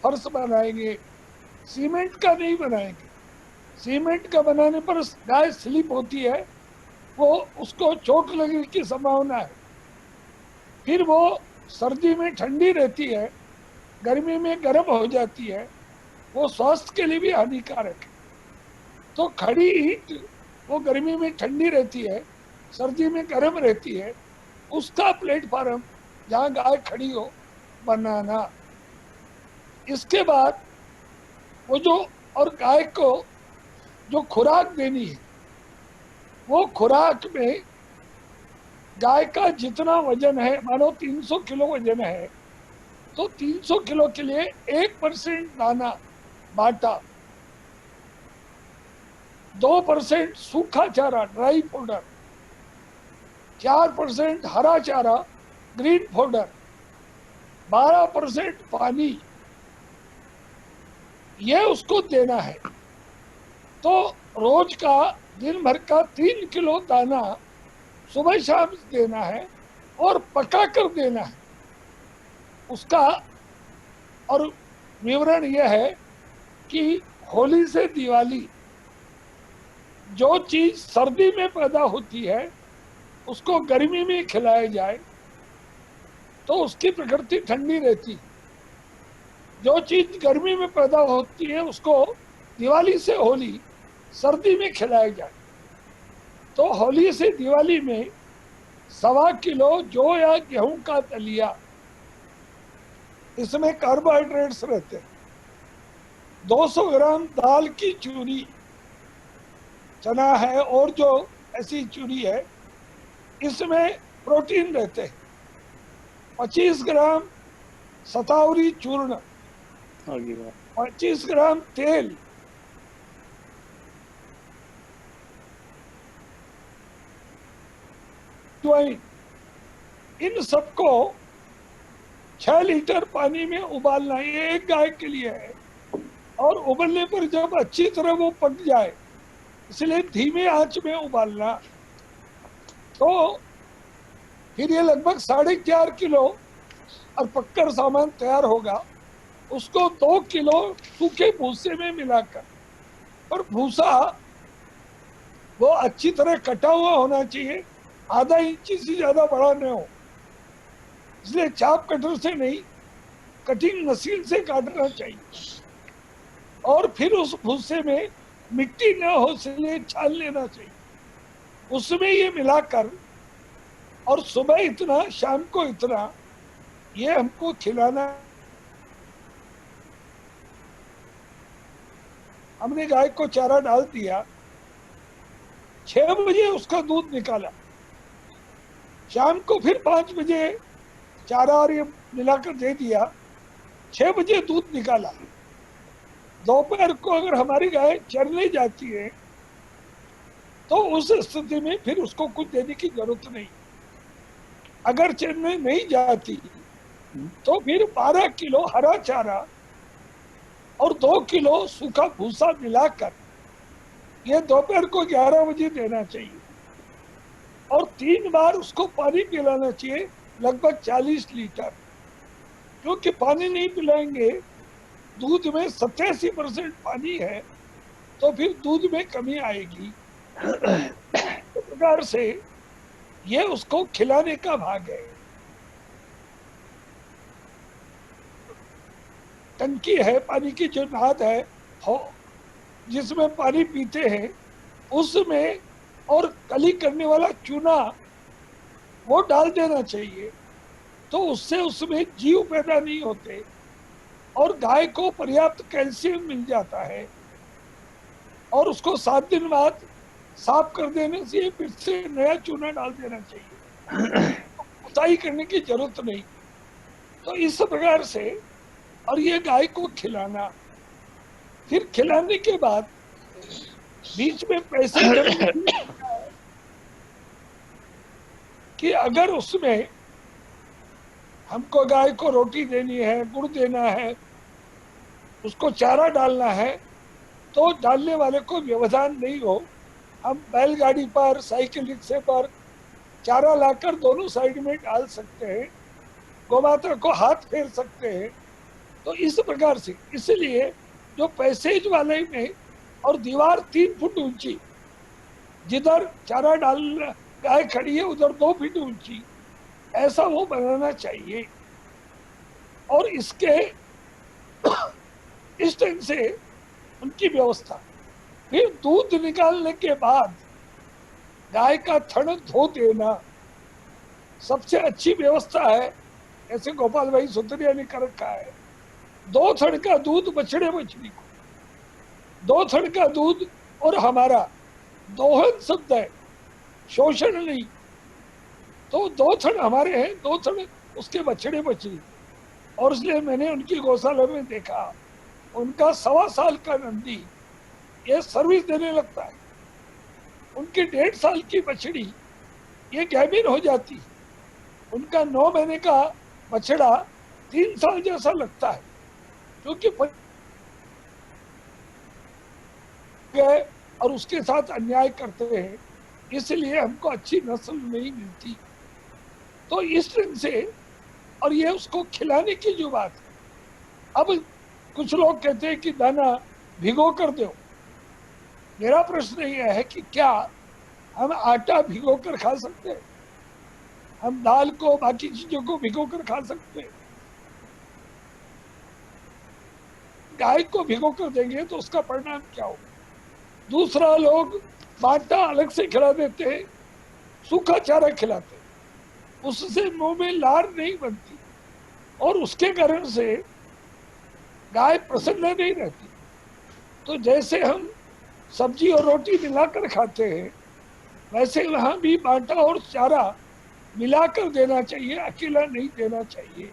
फर्श बनाएंगे, सीमेंट का नहीं बनाएंगे। सीमेंट का बनाने पर गाय स्लिप होती है, वो उसको चोट लगने की संभावना है, फिर वो सर्दी में ठंडी रहती है, गर्मी में गर्म हो जाती है, वो स्वास्थ्य के लिए भी हानिकारक है। तो खड़ी ईंट वो गर्मी में ठंडी रहती है, सर्दी में गर्म रहती है, उसका प्लेटफॉर्म जहाँ गाय खड़ी हो बनाना। इसके बाद वो जो और गाय को जो खुराक देनी है, वो खुराक में गाय का जितना वजन है, मानो 300 किलो वजन है, तो 300 किलो के लिए 1% दाना बाटा, 2% सूखा चारा ड्राई पाउडर, 4% हरा चारा ग्रीन पाउडर, 12% पानी, ये उसको देना है। तो रोज का दिन भर का 3 किलो दाना सुबह शाम देना है और पका कर देना है उसका। और विवरण यह है कि होली से दिवाली जो चीज सर्दी में पैदा होती है उसको गर्मी में खिलाया जाए तो उसकी प्रकृति ठंडी रहती है। जो चीज गर्मी में पैदा होती है उसको दिवाली से होली सर्दी में खिलाया जाए। तो होली से दिवाली में 1.25 किलो जौ या गेहूं का दलिया, इसमें कार्बोहाइड्रेट्स रहते हैं, 200 ग्राम दाल की चूरी, चना है और जो ऐसी चूरी है इसमें प्रोटीन रहते हैं, 25 ग्राम सतावरी चूर्ण, 25 ग्राम तेल, इन सबको 6 लीटर पानी में उबालना, ये एक गाय के लिए है। और उबलने पर जब अच्छी तरह वो पक जाए, इसलिए धीमे आंच में उबालना, तो फिर ये लगभग 4.5 किलो और पककर सामान तैयार होगा। उसको 2 किलो सूखे भूसे में मिलाकर, और भूसा वो अच्छी तरह कटा हुआ होना चाहिए, आधा इंच से ज्यादा बड़ा न हो, इसलिए चाप कटर से नहीं, कटिंग मशीन से काटना चाहिए। और फिर उस भूसे में मिट्टी न हो इसलिए छान लेना चाहिए, उसमें ये मिलाकर, और सुबह इतना शाम को इतना, ये हमको खिलाना। हमने गाय को चारा डाल दिया, 6 बजे उसका दूध निकाला, शाम को फिर 5 बजे चारा और ये मिलाकर दे दिया, 6 बजे दूध निकाला। दोपहर को अगर हमारी गाय चरने जाती है तो उस स्थिति में फिर उसको कुछ देने की जरूरत नहीं। अगर चरने नहीं जाती तो फिर 12 किलो हरा चारा और 2 किलो सूखा भूसा मिलाकर ये दोपहर को 11 बजे देना चाहिए, और 3 बार उसको पानी पिलाना चाहिए, लगभग 40 लीटर। क्योंकि पानी नहीं पिलाएंगे, दूध में 87% पानी है, तो फिर दूध में कमी आएगी। तो प्रकार से ये उसको खिलाने का भाग है। टंकी है, पानी की जो नाद है हो जिसमें पानी पीते हैं, उसमें और कली करने वाला चूना वो डाल देना चाहिए, तो उससे उसमें जीव पैदा नहीं होते और गाय को पर्याप्त कैल्शियम मिल जाता है। और उसको 7 दिन बाद साफ कर देने से फिर से नया चूना डाल देना चाहिए, पुताई करने की जरूरत नहीं। तो इस प्रकार से, और ये गाय को खिलाना, फिर खिलाने के बाद बीच में पैसे कि अगर उसमें हमको गाय को रोटी देनी है, गुड़ देना है, उसको चारा डालना है, तो डालने वाले को व्यवधान नहीं हो। हम बैलगाड़ी पर, साइकिल रिक्शे पर चारा लाकर दोनों साइड में डाल सकते हैं, गौमाता को हाथ फेर सकते हैं। तो इस प्रकार से, इसलिए जो पैसेज वाले में और दीवार 3 फुट ऊंची, जिधर चारा डाल गाय खड़ी है उधर 2 फीट ऊंची, ऐसा वो बनाना चाहिए। और इसके इस ढंग से उनकी व्यवस्था। फिर दूध निकालने के बाद गाय का थन धो देना सबसे अच्छी व्यवस्था है। ऐसे गोपाल भाई सुतरिया ने कर रखा है। 2 थन का दूध बछड़े बछड़ी को, 2 थन का दूध, और हमारा दोहन शब्द है, शोषण नहीं। तो 2 थन हमारे हैं, 2 थन उसके बछड़े बछड़ी। और इसलिए मैंने उनकी गौशाला में देखा, उनका 1.25 साल का नंदी ये सर्विस देने लगता है, उनकी 1.5 साल की बछड़ी ये गैबिन हो जाती, उनका 9 महीने का बछड़ा 3 साल जैसा लगता है, क्योंकि गए और उसके साथ अन्याय करते हैं, इसलिए हमको अच्छी नस्ल नहीं मिलती। तो इस ढंग से, और ये उसको खिलाने की जो बात है। अब कुछ लोग कहते हैं कि दाना भिगो कर दो। मेरा प्रश्न यह है कि क्या हम आटा भिगो कर खा सकते हैं? हम दाल को, बाकी चीजों को भिगो कर खा सकते हैं? गाय को भिगो कर देंगे तो उसका परिणाम क्या होगा? दूसरा, लोग बाटा अलग से खिला देते हैं, सूखा चारा खिलाते हैं, उससे मुंह में लार नहीं बनती और उसके कारण से गाय प्रसन्न नहीं रहती। तो जैसे हम सब्जी और रोटी मिलाकर खाते हैं, वैसे वहां भी बाटा और चारा मिलाकर देना चाहिए, अकेला नहीं देना चाहिए।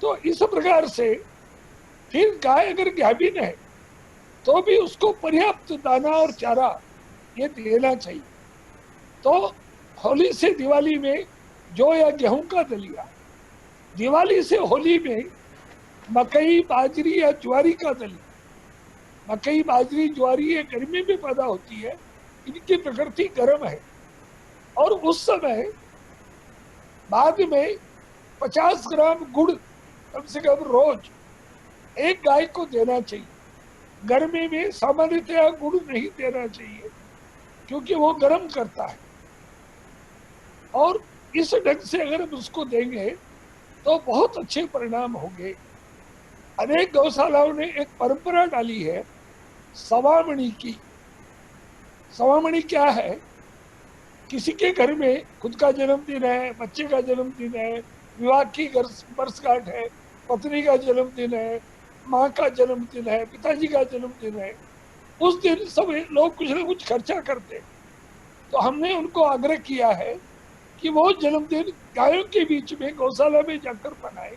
तो इस प्रकार से फिर गाय अगर गाभिन है तो भी उसको पर्याप्त दाना और चारा ये देना चाहिए। तो होली से दिवाली में जौ या गेहूं का दलिया, दिवाली से होली में मकई, बाजरी या ज्वारी का दलिया। मकई, बाजरी, ज्वारी ये गर्मी में पैदा होती है, इनकी प्रकृति गर्म है, और उस समय बाद में 50 ग्राम गुड़ कम से कम रोज एक गाय को देना चाहिए। गर्मी में सामान्यतया गुड़ नहीं देना चाहिए, क्योंकि वो गर्म करता है। और इस ढंग से अगर हम उसको देंगे तो बहुत अच्छे परिणाम होंगे। अनेक गौशालाओं ने एक परंपरा डाली है सवामणी की। सवामणी क्या है? किसी के घर में खुद का जन्मदिन है, बच्चे का जन्मदिन है, विवाह की वर्षगांठ है, पत्नी का जन्मदिन है, माँ का जन्मदिन है, पिताजी का जन्मदिन है, उस दिन सब लोग कुछ न कुछ खर्चा करते। तो हमने उनको आग्रह किया है कि वो जन्मदिन गायों के बीच में गौशाला में जाकर बनाए,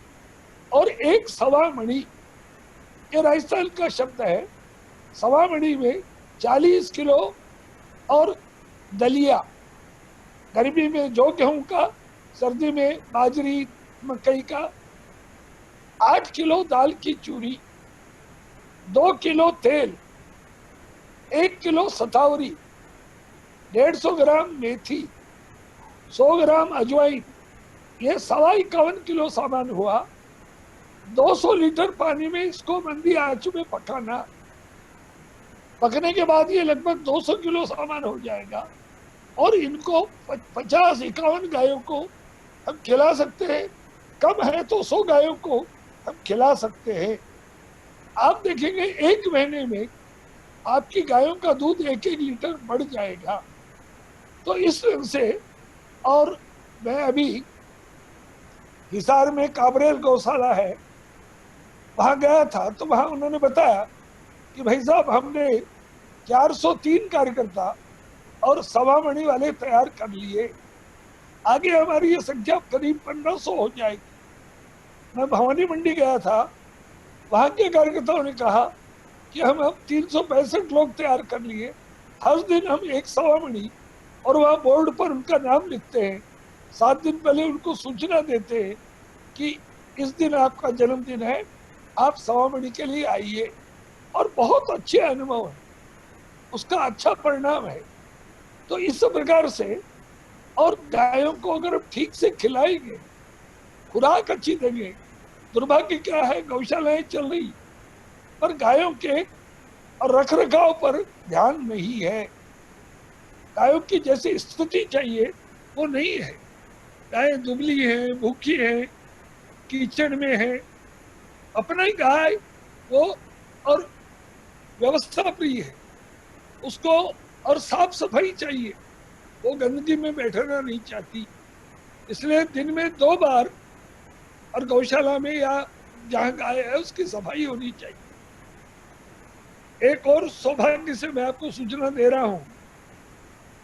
और एक सवामणी, ये राजस्थान का शब्द है, सवामणी में 40 किलो और दलिया, गर्मी में जौ गेहूं का, सर्दी में बाजरी मकई का, 8 किलो दाल की चूरी, 2 किलो तेल, 1 किलो सतावरी, 150 ग्राम मेथी, 100 ग्राम अजवाइन, ये 51 किलो सामान हुआ। 200 लीटर पानी में इसको मंदी आंच में पकाना, पकने के बाद ये लगभग 200 किलो सामान हो जाएगा और इनको 50-51 गायों को हम खिला सकते हैं। कम है तो 100 गायों को हम खिला सकते हैं। आप देखेंगे 1 महीने में आपकी गायों का दूध 1-1 लीटर बढ़ जाएगा। तो इस ढंग से, और मैं अभी हिसार में काबरेल गौशाला है, वहां गया था तो वहां उन्होंने बताया कि भाई साहब हमने 403 कार्यकर्ता और सवामणि वाले तैयार कर लिए, आगे हमारी ये संख्या करीब 1500 हो जाएगी। मैं भवानी मंडी गया था, वहां के कार्यकर्ताओं ने कहा कि हम अब 365 लोग तैयार कर लिए। हर दिन हम एक सवामणि और वहाँ बोर्ड पर उनका नाम लिखते हैं, 7 दिन पहले उनको सूचना देते हैं कि इस दिन आपका जन्मदिन है, आप सवामणि के लिए आइए। और बहुत अच्छे अनुभव है, उसका अच्छा परिणाम है। तो इस प्रकार से, और गायों को अगर हम ठीक से खिलाएंगे, खुराक अच्छी देंगे। दुर्भाग्य क्या है, गौशालाएं चल रही पर गायों के और रख रखाव पर ध्यान नहीं है। गायों की जैसी स्थिति चाहिए वो नहीं है। गायें दुबली हैं, भूखी हैं, कीचड़ में है। अपना ही गाय वो और व्यवस्था प्रिय है, उसको और साफ सफाई चाहिए, वो गंदगी में बैठना नहीं चाहती। इसलिए दिन में 2 बार और गौशाला में या जहाँ गाय है उसकी सफाई होनी चाहिए। एक और सौभाग्य से मैं आपको सूचना दे रहा हूँ,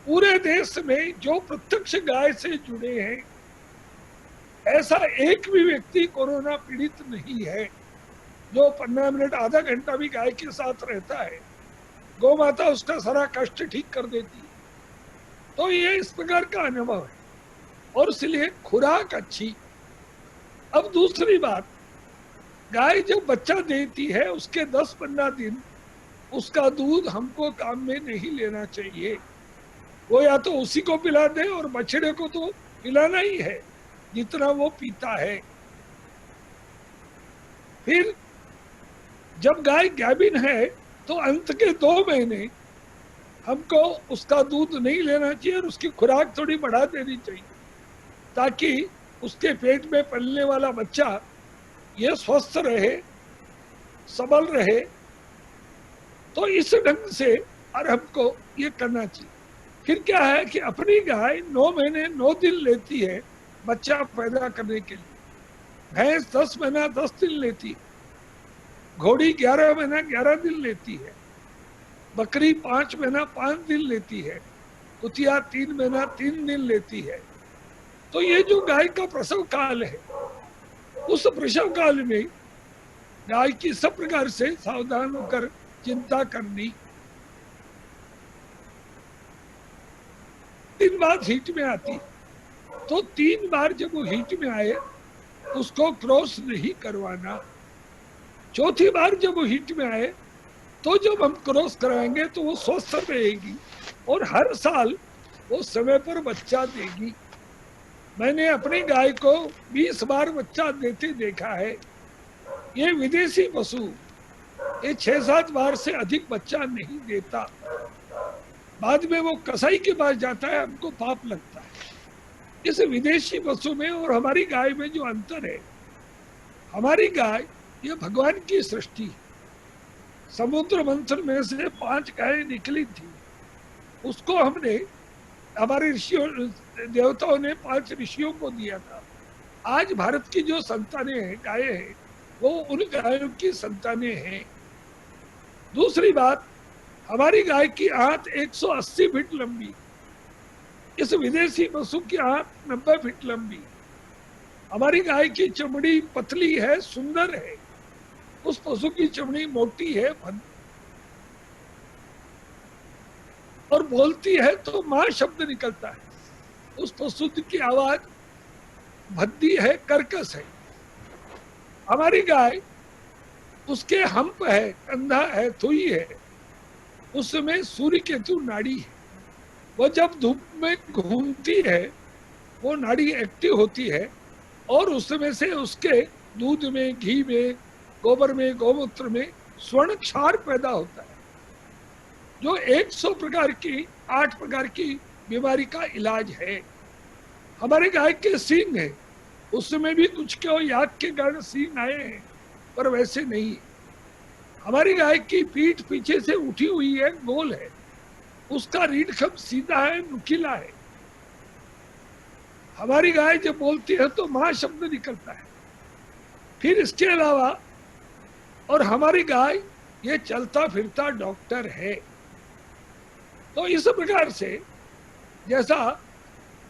पूरे देश में जो प्रत्यक्ष गाय से जुड़े हैं, ऐसा एक भी व्यक्ति कोरोना पीड़ित नहीं है। जो 15 मिनट आधा घंटा भी गाय के साथ रहता है, गौ माता उसका सारा कष्ट ठीक कर देती है। तो ये इस प्रकार का अनुभव है, और इसलिए खुराक अच्छी। अब दूसरी बात, गाय जब बच्चा देती है उसके 10-15 दिन उसका दूध हमको काम में नहीं लेना चाहिए। वो या तो उसी को पिला दे, और बछड़े को तो पिलाना ही है जितना वो पीता है। फिर जब गाय गाभिन है तो अंत के 2 महीने हमको उसका दूध नहीं लेना चाहिए और उसकी खुराक थोड़ी बढ़ा देनी चाहिए, ताकि उसके पेट में पलने वाला बच्चा ये स्वस्थ रहे, सबल रहे। तो इस ढंग से और हमको ये करना चाहिए। फिर क्या है कि अपनी गाय 9 महीने 9 दिन लेती है बच्चा पैदा करने के लिए, भैंस 10 महीना 10 दिन लेती है, घोड़ी 11 महीना 11 दिन लेती है, बकरी 5 महीना 5 दिन लेती है, कुतिया 3 महीना 3 दिन लेती है। तो ये जो गाय का प्रसव काल है, उस प्रसव काल में गाय की सब प्रकार से सावधान होकर चिंता करनी। 3 बार हीट में आती, तो 3 बार जब वो हीट में आए उसको क्रॉस नहीं करवाना। 4थी बार जब वो हीट में आए तो जब हम क्रॉस कराएंगे तो वो स्वस्थ रहेगी और हर साल वो समय पर बच्चा देगी। मैंने अपनी गाय को 20 बार बच्चा देते देखा है। ये विदेशी पशु ये 6-7 बार से अधिक बच्चा नहीं देता। बाद में वो कसाई के पास जाता है, हमको पाप लगता है। इस विदेशी पशु में और हमारी गाय में जो अंतर है, हमारी गाय ये भगवान की सृष्टि है। समुद्र मंथन में से 5 गायें निकली थी, उसको हमने हमारे ऋषियों देवताओं ने 5 ऋषियों को दिया था। आज भारत की जो संतानें हैं, गायें हैं, वो उन गायों की संतानें हैं। दूसरी बात, हमारी गाय की आंत 180 फीट लंबी, इस विदेशी पशु की आंत 90 फीट लंबी। हमारी गाय की चमड़ी पतली है, सुंदर है, उस पशु की चमड़ी मोटी है और बोलती है तो मां शब्द निकलता है। उस पशु की आवाज भद्दी है, कर्कश है। हमारी गाय, उसके हम्प है, कंधा है, थुई है, उसमें सूर्य केतु नाड़ी है। वो जब धूप में घूमती है वो नाड़ी एक्टिव होती है और उसमें से उसके दूध में, घी में, गोबर में, गौमूत्र में स्वर्ण क्षार पैदा होता है। जो 100 प्रकार की 8 प्रकार की बीमारी का इलाज है। हमारे गाय के सींग है, उसमें भी कुछ क्यों याक के कारण सींग आए हैं, पर वैसे नहीं। हमारी गाय की पीठ पीछे से उठी हुई है, गोल है, उसका रीढ़ सीधा है, नुकीला है। हमारी गाय जब बोलती है तो मां शब्द निकलता है। फिर इसके अलावा और हमारी गाय ये चलता फिरता डॉक्टर है। तो इस प्रकार से जैसा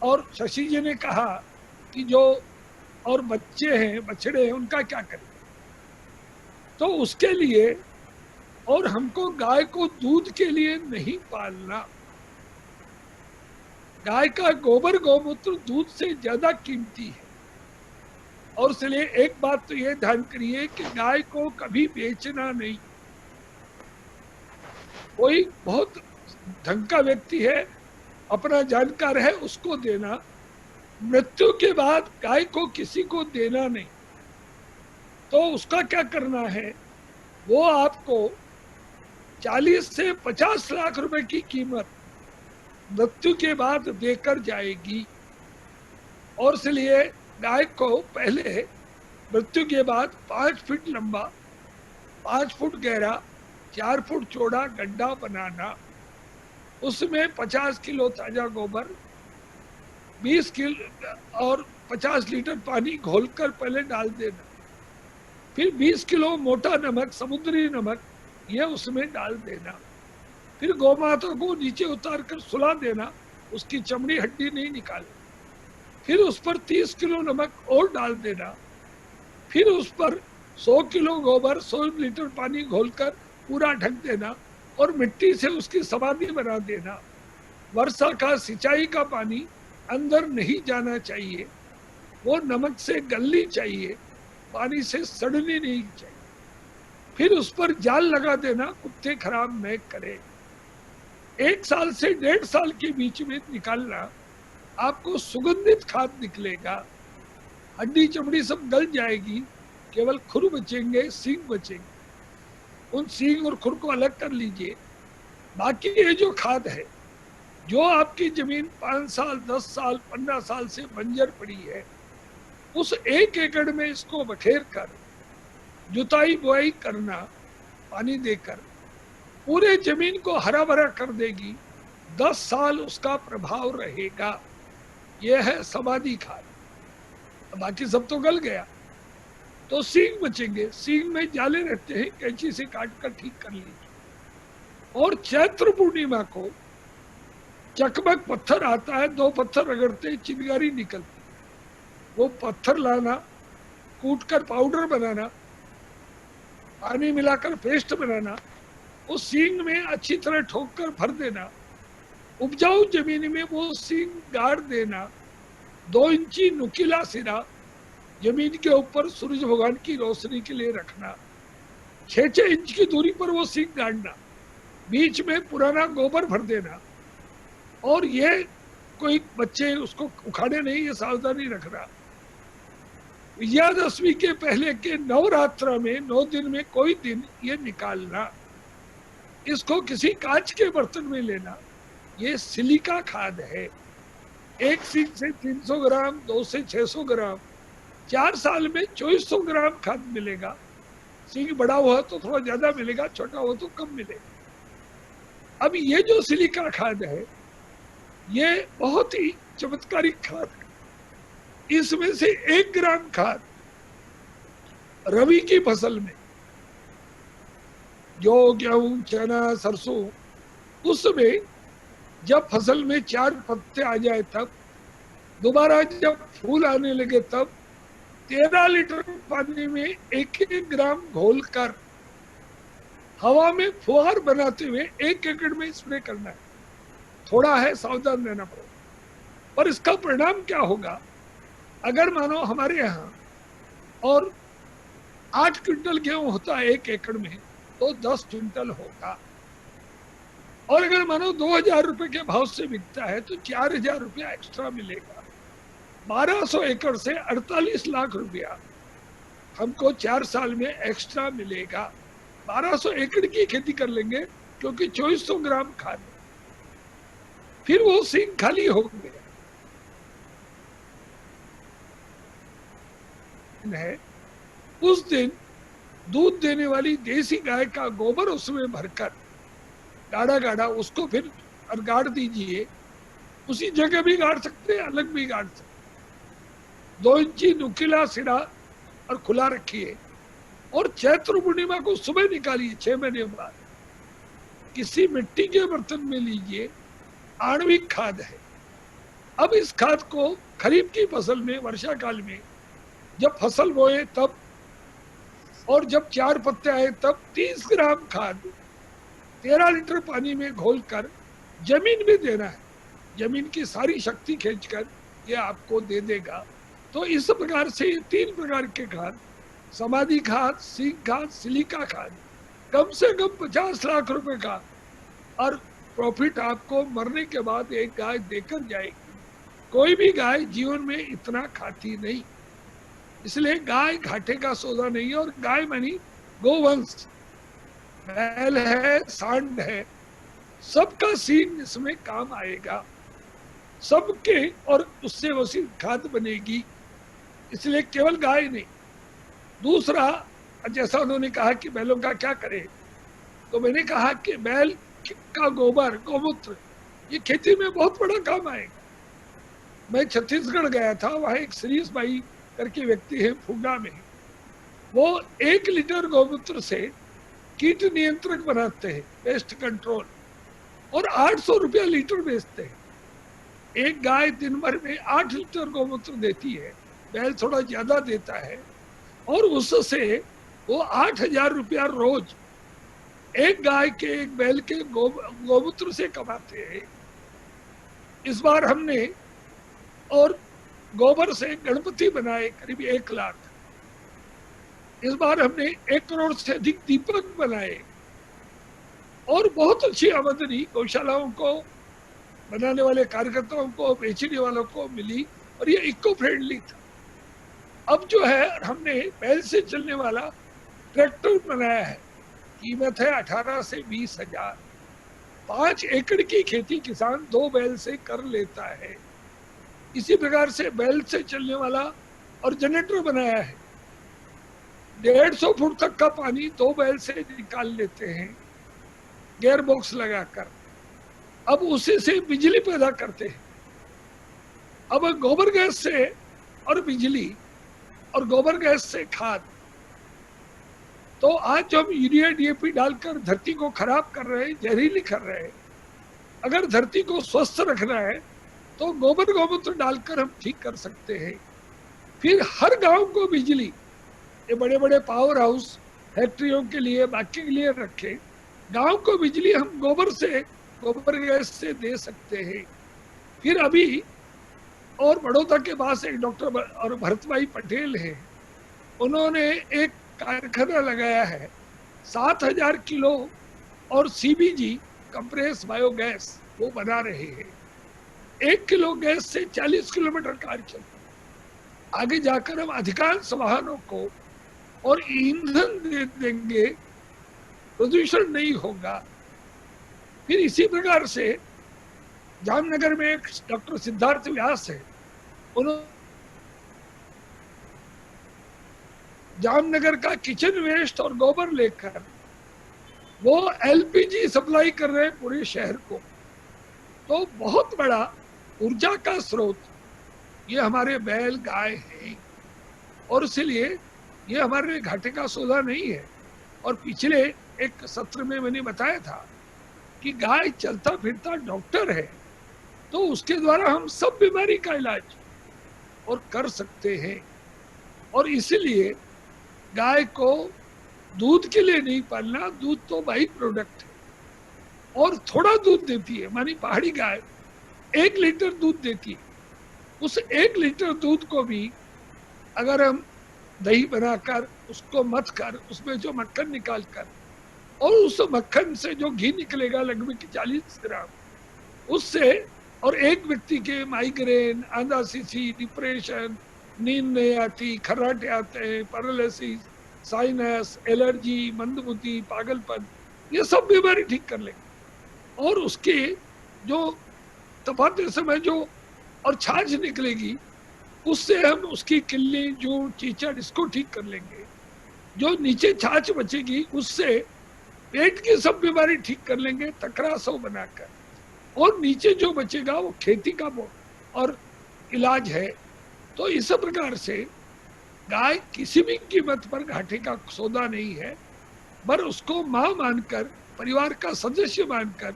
और शशि जी ने कहा कि जो और बच्चे हैं, बछड़े हैं, उनका क्या करें, तो उसके लिए और हमको गाय को दूध के लिए नहीं पालना। गाय का गोबर गोमूत्र दूध से ज्यादा कीमती है। और इसलिए एक बात तो ये ध्यान करिए कि गाय को कभी बेचना नहीं। कोई बहुत ढंग का व्यक्ति है, अपना जानकार है, उसको देना। मृत्यु के बाद गाय को किसी को देना नहीं। तो उसका क्या करना है, वो आपको 40 से 50 लाख रुपए की कीमत मृत्यु के बाद देकर जाएगी। और इसलिए गाय को पहले मृत्यु के बाद 5 फीट लंबा, 5 फुट गहरा, 4 फुट चौड़ा गड्ढा बनाना, उसमें 50 किलो ताजा गोबर, 20 किलो और 50 लीटर पानी घोलकर पहले डाल देना। फिर 20 किलो मोटा नमक, समुद्री नमक, ये उसमें डाल देना। फिर गौमाता को नीचे उतार कर सुला देना, उसकी चमड़ी हड्डी नहीं निकालनी। फिर उस पर 30 किलो नमक और डाल देना। फिर उस पर 100 किलो गोबर, 100 लीटर पानी घोलकर पूरा ढक देना और मिट्टी से उसकी समाधि बना देना। वर्षा का सिंचाई का पानी अंदर नहीं जाना चाहिए, वो नमक से गलनी चाहिए, पानी से सड़नी नहीं चाहिए। फिर उस पर जाल लगा देना, कुत्ते खराब न करे। 1 साल से 1.5 साल के बीच में निकालना, आपको सुगंधित खाद निकलेगा। हड्डी चमड़ी सब गल जाएगी, केवल खुर बचेंगे, सींग बचेंगे। उन सींग और खुर को अलग कर लीजिए। बाकी ये जो खाद है, जो आपकी जमीन 5 साल, 10 साल, 15 साल से बंजर पड़ी है, उस 1 एकड़ में इसको बखेर कर जुताई बुआई करना, पानी देकर पूरे जमीन को हरा भरा कर देगी। 10 साल उसका प्रभाव रहेगा। यह है समाधि खाद। बाकी सब तो गल गया, तो सींग बचेंगे। सींग में जाले रहते हैं, कैंची से काट कर ठीक कर लीजिए। और चैत्र पूर्णिमा को चकमक पत्थर आता है, 2 पत्थर रगड़ते चिंगारी निकलती, वो पत्थर लाना, कूट कर पाउडर बनाना, पानी मिलाकर पेस्ट बनाना, उस सींग में अच्छी तरह ठोक कर भर देना। उपजाऊ जमीन में वो सींग गाड़ देना। 2 इंची नुकीला सिरा जमीन के ऊपर सूरज भगवान की रोशनी के लिए रखना। 6-6 इंच की दूरी पर वो सींग गाड़ना, बीच में पुराना गोबर भर देना। और ये कोई बच्चे उसको उखाड़े नहीं, ये सावधानी रखना। विजयादशमी के पहले के नवरात्र में 9 दिन में कोई दिन ये निकालना। इसको किसी कांच के बर्तन में लेना। ये सिलिका खाद है। 1 सींग से 300 ग्राम, 2 से 600 ग्राम, 4 साल में 2400 ग्राम खाद मिलेगा। सींग बड़ा हुआ तो थोड़ा ज्यादा मिलेगा, छोटा हुआ तो कम मिलेगा। अब ये जो सिलिका खाद है, ये बहुत ही चमत्कारिक खाद है। इसमें से 1 ग्राम खाद रबी की फसल में, जो गेहूं, चना, सरसों, उसमें जब फसल में 4 पत्ते आ जाए, तब दोबारा जब फूल आने लगे, तब 13 लीटर पानी में 1-1 ग्राम घोलकर हवा में फुहार बनाते हुए 1 एकड़ में स्प्रे करना है। थोड़ा है, सावधान रहना पड़ेगा। पर इसका परिणाम क्या होगा, अगर मानो हमारे यहाँ और 8 क्विंटल गेहूं होता है 1 एकड़ में, तो 10 क्विंटल होगा। और अगर मानो 2000 रुपए के भाव से बिकता है, तो 4000 रुपया एक्स्ट्रा मिलेगा। 1200 एकड़ से 48 लाख रुपया हमको 4 साल में एक्स्ट्रा मिलेगा। 1200 एकड़ की खेती कर लेंगे क्योंकि 2400 ग्राम खाद। फिर वो सिंक खाली हो गया है। उस दिन दूध देने वाली देसी गाय का गोबर उसमें भरकर गाढ़ा गाढ़ा उसको फिर गाड़ दीजिए। उसी जगह भी गाड़ सकते हैं, अलग भी गाड़ सकते हैं। 2 इंची नुकीला सिरा और खुला रखिए और चैत्र पूर्णिमा को सुबह निकालिए 6 महीने बाद। किसी मिट्टी के बर्तन में लीजिए, आणविक खाद है। अब इस खाद को खरीफ की फसल में, वर्षा काल में जब फसल बोए तब, और जब 4 पत्ते आए तब 30 ग्राम खाद 13 लीटर पानी में घोलकर जमीन में देना है। जमीन की सारी शक्ति खींचकर ये आपको दे देगा। तो इस प्रकार से 3 प्रकार के खाद, समाधि खाद, सिंक खाद, सिलिका खाद, कम से कम 50 लाख रुपए का, और प्रॉफिट आपको मरने के बाद एक गाय देकर जाएगी। कोई भी गाय जीवन में इतना खाती नहीं, इसलिए गाय घाटे का सौदा नहीं है। और गाय मानी गोवंश, बैल है, सांड है, सबका सीन इसमें काम आएगा सबके, और उससे वसी खाद बनेगी। इसलिए केवल गाय नहीं। दूसरा, जैसा उन्होंने कहा कि बैलों का क्या करें, तो मैंने कहा कि बैल का गोबर, गौमूत्र, ये खेती में बहुत बड़ा काम आएगा। मैं छत्तीसगढ़ गया था, वहां एक श्रीश भाई करके व्यक्ति है फुगा में, वो 1 लीटर गौमूत्र से कीट नियंत्रक बनाते हैं, पेस्ट कंट्रोल, और 800 रुपया लीटर बेचते हैं। एक गाय दिन भर में 8 लीटर गौमूत्र देती है, बैल थोड़ा ज्यादा देता है, और उससे वो 8000 रुपया रोज एक गाय के, एक बैल के गौमूत्र से कमाते हैं। इस बार हमने और गोबर से गणपति बनाए करीब 1 लाख। इस बार हमने 1 करोड़ से अधिक दीपक बनाए, और बहुत अच्छी आमदनी गौशालाओं को, बनाने वाले कार्यकर्ताओं को, बेचने वालों को मिली, और ये इको फ्रेंडली था। अब जो है हमने बैल से चलने वाला ट्रैक्टर बनाया है, कीमत है 18 से 20 हजार। 5 एकड़ की खेती किसान 2 बैल से कर लेता है। इसी प्रकार से बैल से चलने वाला और जनरेटर बनाया है, 150 फुट तक का पानी 2 बैल से निकाल लेते हैं गियर बॉक्स लगाकर। अब उसी से बिजली पैदा करते हैं। अब गोबर गैस से और बिजली, और गोबर गैस से खाद। तो आज जो हम यूरिया डीएपी डालकर धरती को खराब कर रहे हैं, जहरीली कर रहे हैं, अगर धरती को स्वस्थ रखना है तो गोबर गौमूत्र डालकर हम ठीक कर सकते हैं। फिर हर गांव को बिजली, ये बड़े बड़े पावर हाउस फैक्ट्रियों के लिए, बाकी के लिए रखे, गांव को बिजली हम गोबर से, गोबर गैस से दे सकते हैं। फिर अभी और बड़ौदा के पास एक डॉक्टर और भरत भाई पटेल है, उन्होंने एक कारखाना लगाया है, 7000 किलो और सीबीजी कंप्रेस बायोगैस वो बना रहे हैं। 1 किलो गैस से 40 किलोमीटर कार चलती है। आगे जाकर हम अधिकांश वाहनों को और ईंधन दे देंगे, प्रदूषण नहीं होगा। फिर इसी प्रकार से जामनगर में एक डॉक्टर सिद्धार्थ व्यास है, उन्होंने जामनगर का किचन वेस्ट और गोबर लेकर वो एलपीजी सप्लाई कर रहे हैं पूरे शहर को। तो बहुत बड़ा ऊर्जा का स्रोत ये हमारे बैल गाय हैं, और इसलिए ये हमारे लिए घाटे का सौदा नहीं है। और पिछले एक सत्र में मैंने बताया था कि गाय चलता फिरता डॉक्टर है, तो उसके द्वारा हम सब बीमारी का इलाज और कर सकते हैं। और इसीलिए गाय को दूध के लिए नहीं पालना, दूध तो बाई प्रोडक्ट है और थोड़ा दूध देती है। मानी पहाड़ी गाय 1 लीटर दूध देती है, उस 1 लीटर दूध को भी अगर हम दही बनाकर उसको मथ कर उसमें जो मक्खन निकाल कर, और उस मक्खन से जो घी निकलेगा लगभग 40 ग्राम, उससे और एक व्यक्ति के माइग्रेन, आंदासीसी, डिप्रेशन, नींद नहीं आती, खर्राटे आते हैं, पैरालिसिस, साइनस, एलर्जी, मंदबुद्धि, पागलपन, ये सब बीमारी ठीक कर लेंगे। और उसके जो तपाते समय जो और छाछ निकलेगी उससे हम उसकी किल्ली जो चीचड़ इसको ठीक कर लेंगे। जो नीचे छाछ बचेगी उससे पेट की सब बीमारी ठीक कर लेंगे तकरासव बनाकर। और नीचे जो बचेगा वो खेती का और इलाज है। तो इस प्रकार से गाय किसी भी कीमत पर घाटे का सौदा नहीं है, पर उसको मां मानकर, परिवार का सदस्य मानकर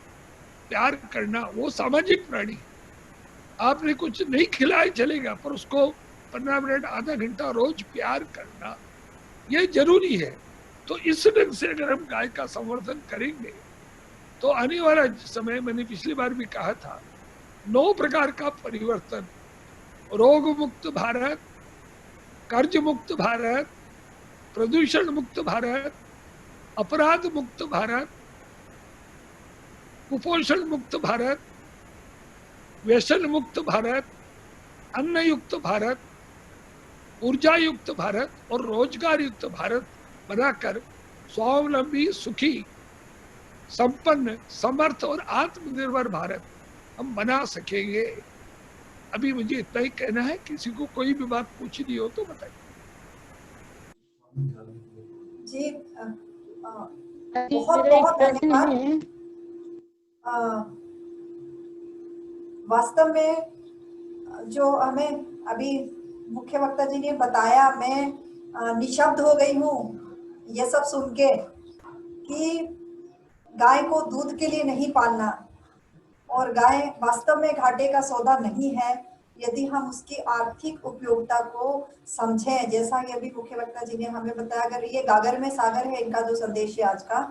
प्यार करना, वो सामाजिक प्राणी है। आपने कुछ नहीं खिलाया चलेगा, पर उसको 15 मिनट आधा घंटा रोज प्यार करना ये जरूरी है। तो इस ढंग से अगर हम गाय का संवर्धन करेंगे तो आने वाला समय, मैंने पिछली बार भी कहा था, 9 प्रकार का परिवर्तन, रोग मुक्त भारत, कर्ज मुक्त भारत, प्रदूषण मुक्त भारत, अपराध मुक्त भारत, कुपोषण मुक्त भारत, व्यसन मुक्त भारत, अन्न युक्त भारत, ऊर्जा युक्त भारत और रोजगार युक्त भारत बनाकर स्वावलंबी, सुखी, संपन्न, समर्थ और आत्मनिर्भर भारत हम बना सकेंगे। अभी मुझे इतना ही कहना है। किसी को कोई भी बात पूछनी हो तो बताइए। जी मेरा एक प्रश्न है। वास्तव में जो हमें अभी मुख्य वक्ता जी ने बताया, मैं निशब्द हो गई हूँ ये सब सुन के कि गाय को दूध के लिए नहीं पालना और गाय वास्तव में घाटे का सौदा नहीं है यदि हम उसकी आर्थिक उपयोगिता को समझें। जैसा कि अभी मुख्य वक्ता जी ने हमें बताया, अगर ये गागर में सागर है, इनका जो संदेश है आज का,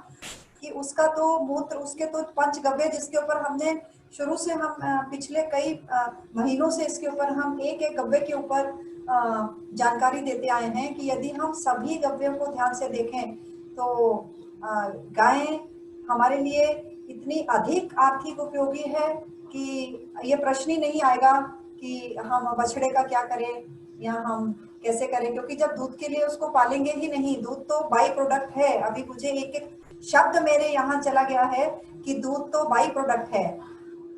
कि उसका तो मूत्र, उसके तो पंचगव्य जिसके ऊपर हमने शुरू से, हम पिछले कई महीनों से इसके ऊपर हम एक एक गव्य के ऊपर जानकारी देते आए हैं कि यदि हम सभी गव्यों को ध्यान से देखें तो गाय हमारे लिए इतनी अधिक आर्थिक उपयोगी है कि ये प्रश्न ही नहीं आएगा कि हम बछड़े का क्या करें या हम कैसे करें, क्योंकि जब दूध के लिए उसको पालेंगे ही नहीं, दूध तो बाई प्रोडक्ट है। अभी मुझे एक एक शब्द मेरे यहाँ चला गया है कि दूध तो बाई प्रोडक्ट है।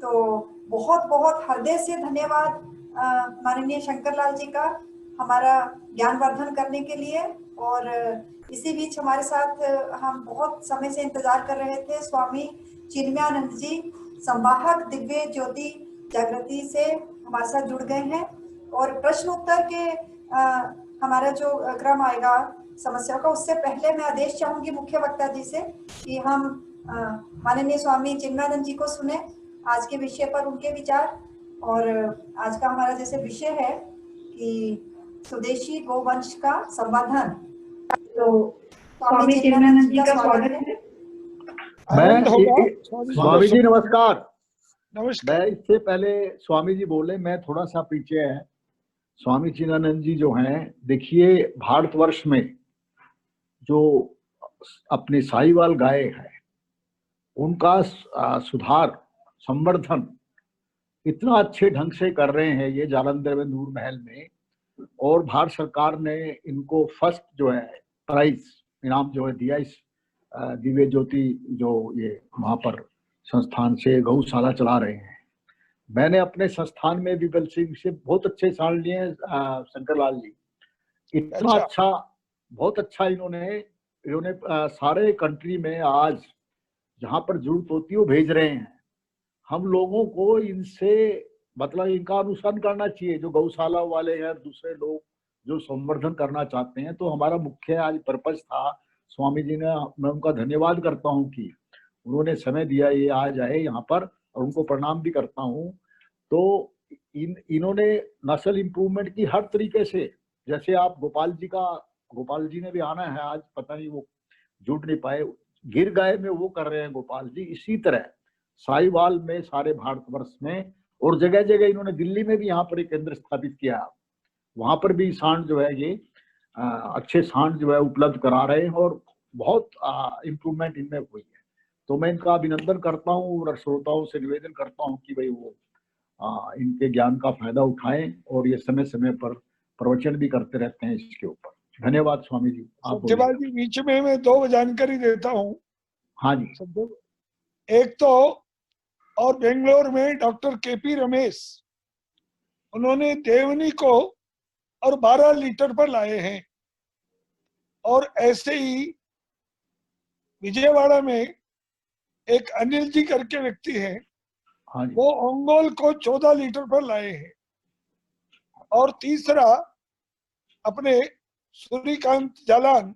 तो बहुत बहुत हृदय से धन्यवाद माननीय शंकरलाल जी का हमारा ज्ञानवर्धन करने के लिए। और इसी बीच हमारे साथ हम बहुत समय से इंतजार कर रहे थे, स्वामी चिन्मयानंद जी संवाहक दिव्य ज्योति जागृति से हमारे साथ जुड़ गए हैं। और प्रश्न उत्तर के हमारा जो क्रम आएगा समस्या का, उससे पहले मैं आदेश चाहूंगी मुख्य वक्ता जी से कि हम माननीय स्वामी चिन्मयानंद जी को सुने आज के विषय पर उनके विचार। और आज का हमारा जैसे विषय है कि स्वदेशी गोवंश का संवर्धन, तो स्वामी चिन्मयानंद जी का स्वागत है। स्वामी जी नमस्कार। नमस्कार। मैं इससे पहले स्वामी जी बोले, मैं थोड़ा सा पीछे है। स्वामी चिन्मयानंद जी जो हैं, देखिए भारतवर्ष में जो अपनी साहिवाल गाय है उनका सुधार, संवर्धन इतना अच्छे ढंग से कर रहे हैं ये जालंधर में नूर महल में। और भारत सरकार ने इनको फर्स्ट जो है प्राइज, इनाम जो है दिया इस दिव्य ज्योति जो ये वहां पर संस्थान से गौशाला चला रहे हैं। मैंने अपने संस्थान में विबल सिंह से बहुत अच्छे साल लिए शंकरलाल जी। इतना अच्छा, बहुत अच्छा इन्होंने सारे कंट्री में आज जहां पर जरूरत होती है वो भेज रहे हैं। हम लोगों को इनसे मतलब इनका अनुसरण करना चाहिए, जो गौशाला वाले हैं, दूसरे लोग जो संवर्धन करना चाहते हैं। तो हमारा मुख्य आज पर्पज था, स्वामी जी ने, मैं उनका धन्यवाद करता हूं कि उन्होंने समय दिया ये आज आए यहाँ पर, और उनको प्रणाम भी करता हूँ। तो इन्होंने नस्ल इम्प्रूवमेंट की हर तरीके से, जैसे आप गोपाल जी ने भी आना है आज, पता नहीं वो जुड़ नहीं पाए, गिर गाय में वो कर रहे हैं गोपाल जी। इसी तरह साहिवाल में सारे भारतवर्ष में और जगह जगह इन्होंने, दिल्ली में भी यहाँ पर एक केंद्र स्थापित किया, वहां पर भी सांड जो है ये अच्छे सांड जो है उपलब्ध करा रहे हैं और बहुत इम्प्रूवमेंट इनमें हुई है। तो मैं इनका अभिनंदन करता हूँ और श्रोताओं से निवेदन करता हूँ कि भाई वो इनके ज्ञान का फायदा उठाएं और ये समय समय पर प्रवचन भी करते रहते हैं इसके ऊपर। धन्यवाद स्वामी जी। सत्यपाल जी, बीच में मैं 2 जानकारी देता हूँ। हाँ जी। एक तो और बेंगलोर में डॉक्टर केपी रमेश, उन्होंने देवनी को और 12 लीटर पर लाए हैं। और ऐसे ही विजयवाड़ा में एक अनिल जी करके व्यक्ति हैं, हाँ जी। वो ओंगोल को 14 लीटर पर लाए हैं। और तीसरा अपने सूर्यकांत जालान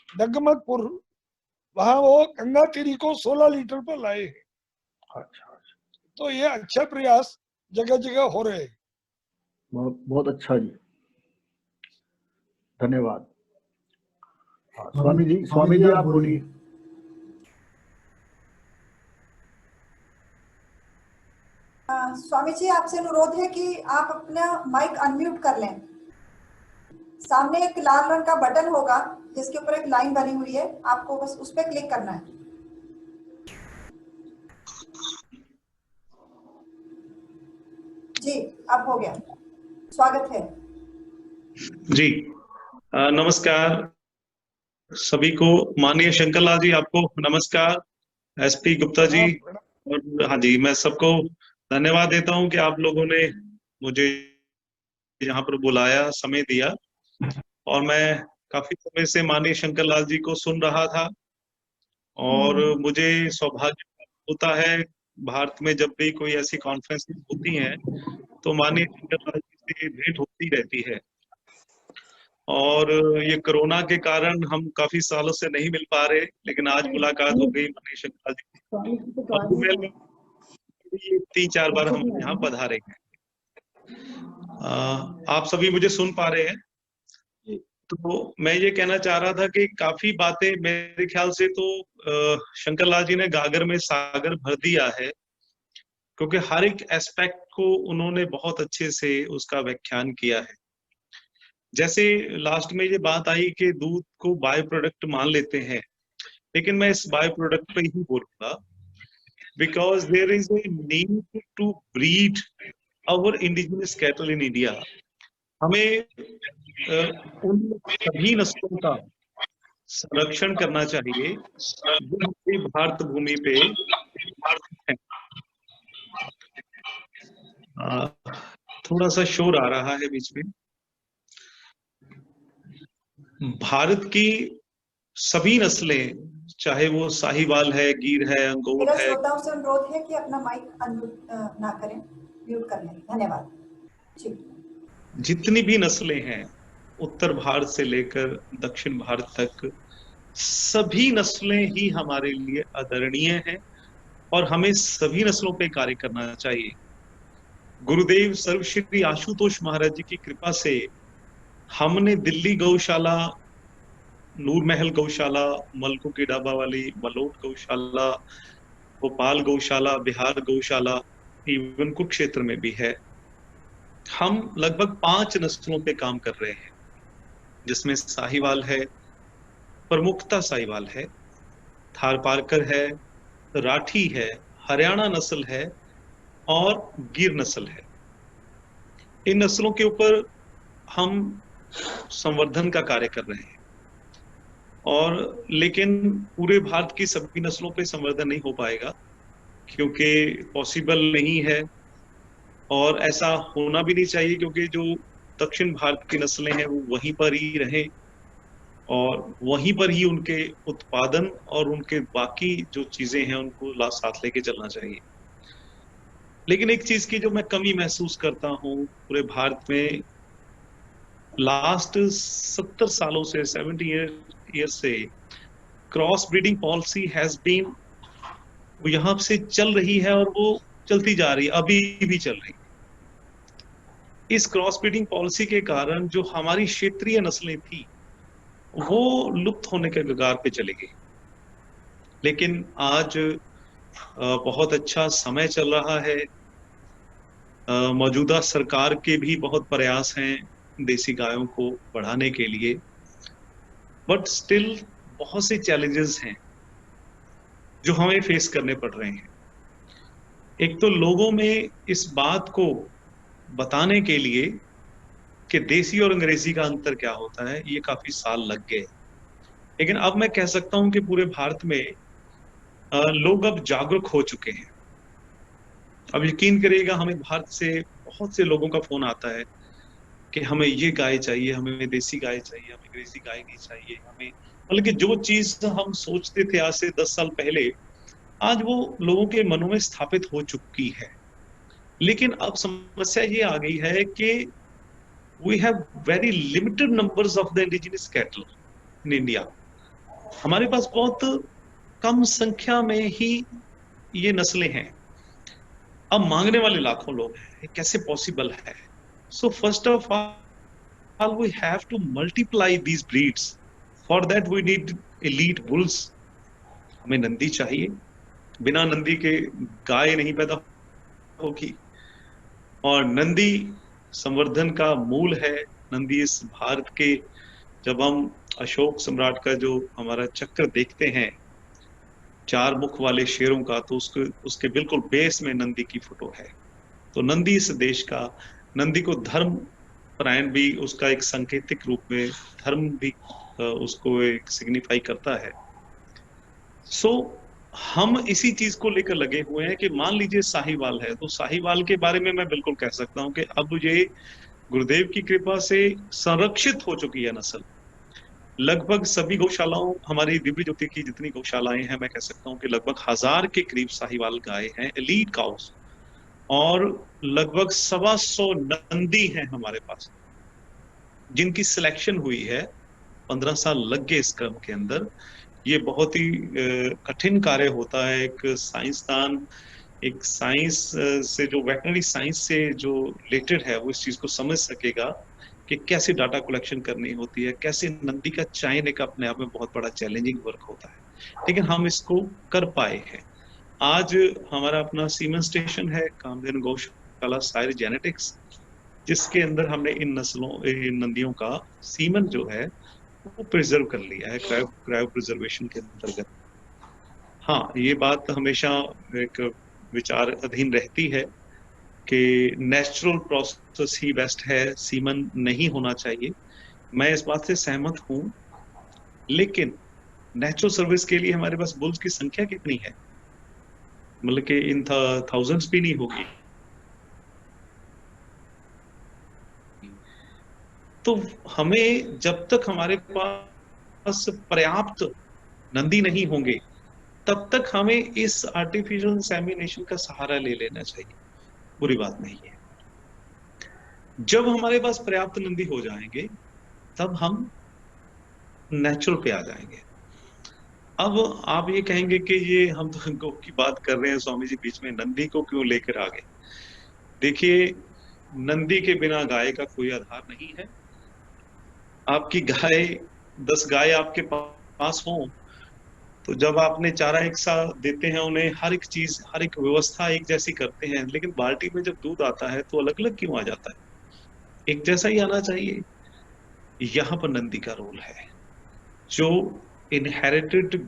डगमगपुर, वहां वो गंगा तीरी को 16 लीटर पर लाए हैं। अच्छा अच्छा, तो ये अच्छा प्रयास जगह जगह हो रहे हैं। बहुत बहुत अच्छा जी, धन्यवाद। हाँ, स्वामी जी आप बोलिए। स्वामी जी, आपसे अनुरोध है कि आप अपना माइक अनम्यूट कर लें। सामने एक लाल रंग का बटन होगा जिसके ऊपर एक लाइन बनी हुई है, आपको बस उस पर क्लिक करना है। जी, अब हो गया। स्वागत है जी। नमस्कार सभी को। माननीय शंकर लाल जी आपको नमस्कार, एसपी गुप्ता जी, और हाँ जी, मैं सबको धन्यवाद देता हूं कि आप लोगों ने मुझे यहाँ पर बुलाया, समय दिया। और मैं काफी समय से माननीय शंकर लाल जी को सुन रहा था और मुझे सौभाग्य होता है भारत में जब भी कोई ऐसी कॉन्फ्रेंस होती है तो माननीय शंकर लाल जी से भेंट होती रहती है। और ये कोरोना के कारण हम काफी सालों से नहीं मिल पा रहे, लेकिन आज मुलाकात हो गई माननीय शंकर जी और 3-4 बार हम यहाँ पधारे हैं। आप सभी मुझे सुन पा रहे हैं? तो मैं ये कहना चाह रहा था कि काफी बातें मेरे ख्याल से तो शंकर लाल जी ने गागर में सागर भर दिया है, क्योंकि हर एक एस्पेक्ट को उन्होंने बहुत अच्छे से उसका व्याख्यान किया है। जैसे लास्ट में ये बात आई कि दूध को बाय प्रोडक्ट मान लेते हैं, लेकिन मैं इस बाय प्रोडक्ट पे ही बोलूंगा, because there is a need to breed our indigenous cattle in India. हमें उन सभी नस्लों का संरक्षण करना चाहिए जो हमारी भारत भूमि पे है। थोड़ा सा शोर आ रहा है बीच में। भारत की सभी नस्लें, चाहे वो साहिवाल है, गिर है, अंगोट मेरा है, श्रोताओं से अनुरोध है कि अपना माइक अनम्यूट ना करें, म्यूट कर लें। धन्यवाद जी। जितनी भी नस्लें हैं उत्तर भारत से लेकर दक्षिण भारत तक, सभी नस्लें ही हमारे लिए आदरणीय हैं और हमें सभी नस्लों पे कार्य करना चाहिए। गुरुदेव सर्वश्री आशुतोष महाराज जी की कृपा से हमने दिल्ली गौशाला, नूरमहल गौशाला, मलकों की डाबा वाली मलोट गौशाला, भोपाल गौशाला, बिहार गौशाला, इवन कुरुक्षेत्र में भी है। हम लगभग 5 नस्लों पे काम कर रहे हैं, जिसमें साहिवाल है, प्रमुखता साहिवाल है, थारपारकर है, राठी है, हरियाणा नस्ल है और गिर नस्ल है। इन नस्लों के ऊपर हम संवर्धन का कार्य कर रहे हैं, और लेकिन पूरे भारत की सभी नस्लों पे संवर्धन नहीं हो पाएगा क्योंकि पॉसिबल नहीं है, और ऐसा होना भी नहीं चाहिए, क्योंकि जो दक्षिण भारत की नस्लें हैं वो वहीं पर ही रहें और वहीं पर ही उनके उत्पादन और उनके बाकी जो चीजें हैं उनको साथ लेके चलना चाहिए। लेकिन एक चीज की जो मैं कमी महसूस करता हूँ पूरे भारत में, लास्ट 70 सालों से, 70 ईयर से cross breeding policy has been, वो यहाँ से चल रही है और वो चलती जा रही है, अभी भी चल रही है। इस क्रॉस ब्रीडिंग पॉलिसी के कारण जो हमारी क्षेत्रीय नस्लें थी वो लुप्त होने के कगार पे चली गई। लेकिन आज बहुत अच्छा समय चल रहा है, मौजूदा सरकार के भी बहुत प्रयास हैं देसी गायों को बढ़ाने के लिए, बट स्टिल बहुत से चैलेंजेस हैं जो हमें फेस करने पड़ रहे हैं। एक तो लोगों में इस बात को बताने के लिए कि देसी और अंग्रेजी का अंतर क्या होता है, ये काफी साल लग गए। लेकिन अब मैं कह सकता हूं कि पूरे भारत में लोग अब जागरूक हो चुके हैं। अब यकीन करिएगा, हमें भारत से बहुत से लोगों का फोन आता है कि हमें ये गाय चाहिए, हमें देसी गाय चाहिए, हमें देसी गाय नहीं चाहिए, हमें मतलब कि जो चीज हम सोचते थे आज से 10 साल पहले, आज वो लोगों के मनों में स्थापित हो चुकी है। लेकिन अब समस्या ये आ गई है कि we have very limited numbers of the indigenous cattle in India. हमारे पास बहुत कम संख्या में ही ये नस्लें हैं। अब मांगने वाले लाखों लोग हैं, ये कैसे पॉसिबल है? So first of all we have to multiply these breeds. For that we need elite bulls. हमें नंदी चाहिए, बिना नंदी के गाय नहीं पैदा होगी। और नंदी संवर्धन का मूल है। नंदी इस भारत के, जब हम अशोक सम्राट का जो हमारा चक्र देखते हैं 4 मुख वाले शेरों का, तो उसके बिल्कुल बेस में नंदी की फोटो है। तो नंदी इस देश का, नंदी को धर्म परायण भी उसका एक सांकेतिक रूप में, धर्म भी उसको एक सिग्निफाई करता है। सो हम इसी चीज को लेकर लगे हुए हैं कि मान लीजिए साहीवाल है, तो साहीवाल के बारे में मैं बिल्कुल कह सकता हूं कि अब ये गुरुदेव की कृपा से संरक्षित हो चुकी है नस्ल। लगभग सभी गौशालाओं, हमारी दिव्य ज्योति की जितनी गौशालाएं हैं, मैं कह सकता हूं कि लगभग 1000 के करीब साहीवाल गाय हैं, एलीट काउस, और लगभग 125 नंदी हैं हमारे पास, जिनकी सिलेक्शन हुई है। 15 साल लग गए इस क्रम के अंदर। ये बहुत ही कठिन कार्य होता है। एक साइंसदान, एक साइंस से जो वेटनरी साइंस से जो रिलेटेड है, वो इस चीज को समझ सकेगा कि कैसे डाटा कलेक्शन करनी होती है, कैसे नंदी का चयन एक अपने आप में बहुत बड़ा चैलेंजिंग वर्क होता है। लेकिन हम इसको कर पाए हैं। आज हमारा अपना सीमन स्टेशन है, कामधेनु गौशाला सायर जेनेटिक्स, जिसके अंदर हमने इन नस्लों, इन नंदियों का सीमन जो है वो प्रिजर्व कर लिया है क्रायो प्रिजर्वेशन के अंतर्गत। हाँ, ये बात हमेशा एक विचार अधीन रहती है कि नेचुरल प्रोसेस ही बेस्ट है, सीमन नहीं होना चाहिए। मैं इस बात से सहमत हूं, लेकिन नेचुरल सर्विस के लिए हमारे पास बुल्स की संख्या कितनी है? मतलब कि इन थाउजेंड्स भी नहीं होगी। तो हमें, जब तक हमारे पास पर्याप्त नंदी नहीं होंगे, तब तक हमें इस आर्टिफिशियल इंसेमिनेशन का सहारा ले लेना चाहिए। बुरी बात नहीं है। जब हमारे पास पर्याप्त नंदी हो जाएंगे, तब हम नेचुरल पे आ जाएंगे। अब आप ये कहेंगे कि ये हम तो गौ की बात कर रहे हैं स्वामी जी, बीच में नंदी को क्यों लेकर आ गए? देखिए, नंदी के बिना गाय का कोई आधार नहीं है। आपकी गाय, 10 गाय आपके पास हो, तो जब आपने चारा एक सा देते हैं उन्हें, हर एक चीज, हर एक व्यवस्था एक जैसी करते हैं, लेकिन बाल्टी में जब दूध आता है तो अलग अलग क्यों आ जाता है? एक जैसा ही आना चाहिए। यहां पर नंदी का रोल है। जो इनहेरिटेड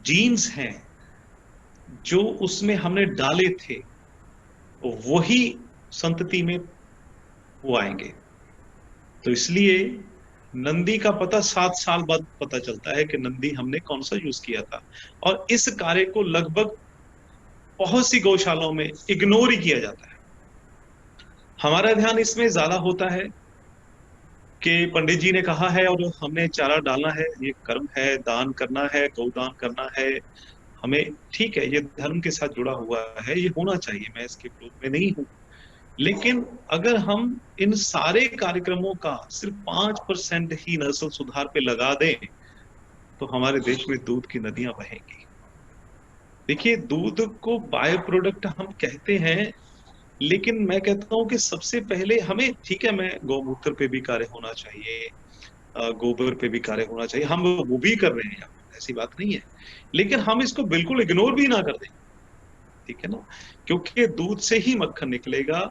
जीन्स हैं, जो उसमें हमने डाले थे, वही संतति में वो आएंगे। तो इसलिए नंदी का पता 7 साल बाद पता चलता है कि नंदी हमने कौन सा यूज किया था। और इस कार्य को लगभग बहुत सी गौशालाओं में इग्नोर ही किया जाता है। हमारा ध्यान इसमें ज्यादा होता है कि पंडित जी ने कहा है और हमने चारा डालना है, ये कर्म है, दान करना है, गौदान करना है हमें, ठीक है, ये धर्म के साथ जुड़ा हुआ है, ये होना चाहिए, मैं इसके विरोध में नहीं हूं। लेकिन अगर हम इन सारे कार्यक्रमों का सिर्फ 5% ही नस्ल सुधार पे लगा दें, तो हमारे देश में दूध की नदियां बहेंगी। देखिए, दूध को बायो प्रोडक्ट हम कहते हैं, लेकिन मैं कहता हूं कि सबसे पहले हमें, ठीक है, मैं गौमूत्र पे भी कार्य होना चाहिए, गोबर पे भी कार्य होना चाहिए, हम वो भी कर रहे हैं, ऐसी बात नहीं है, लेकिन हम इसको बिल्कुल इग्नोर भी ना कर दें, ठीक है ना? क्योंकि दूध से ही मक्खन निकलेगा,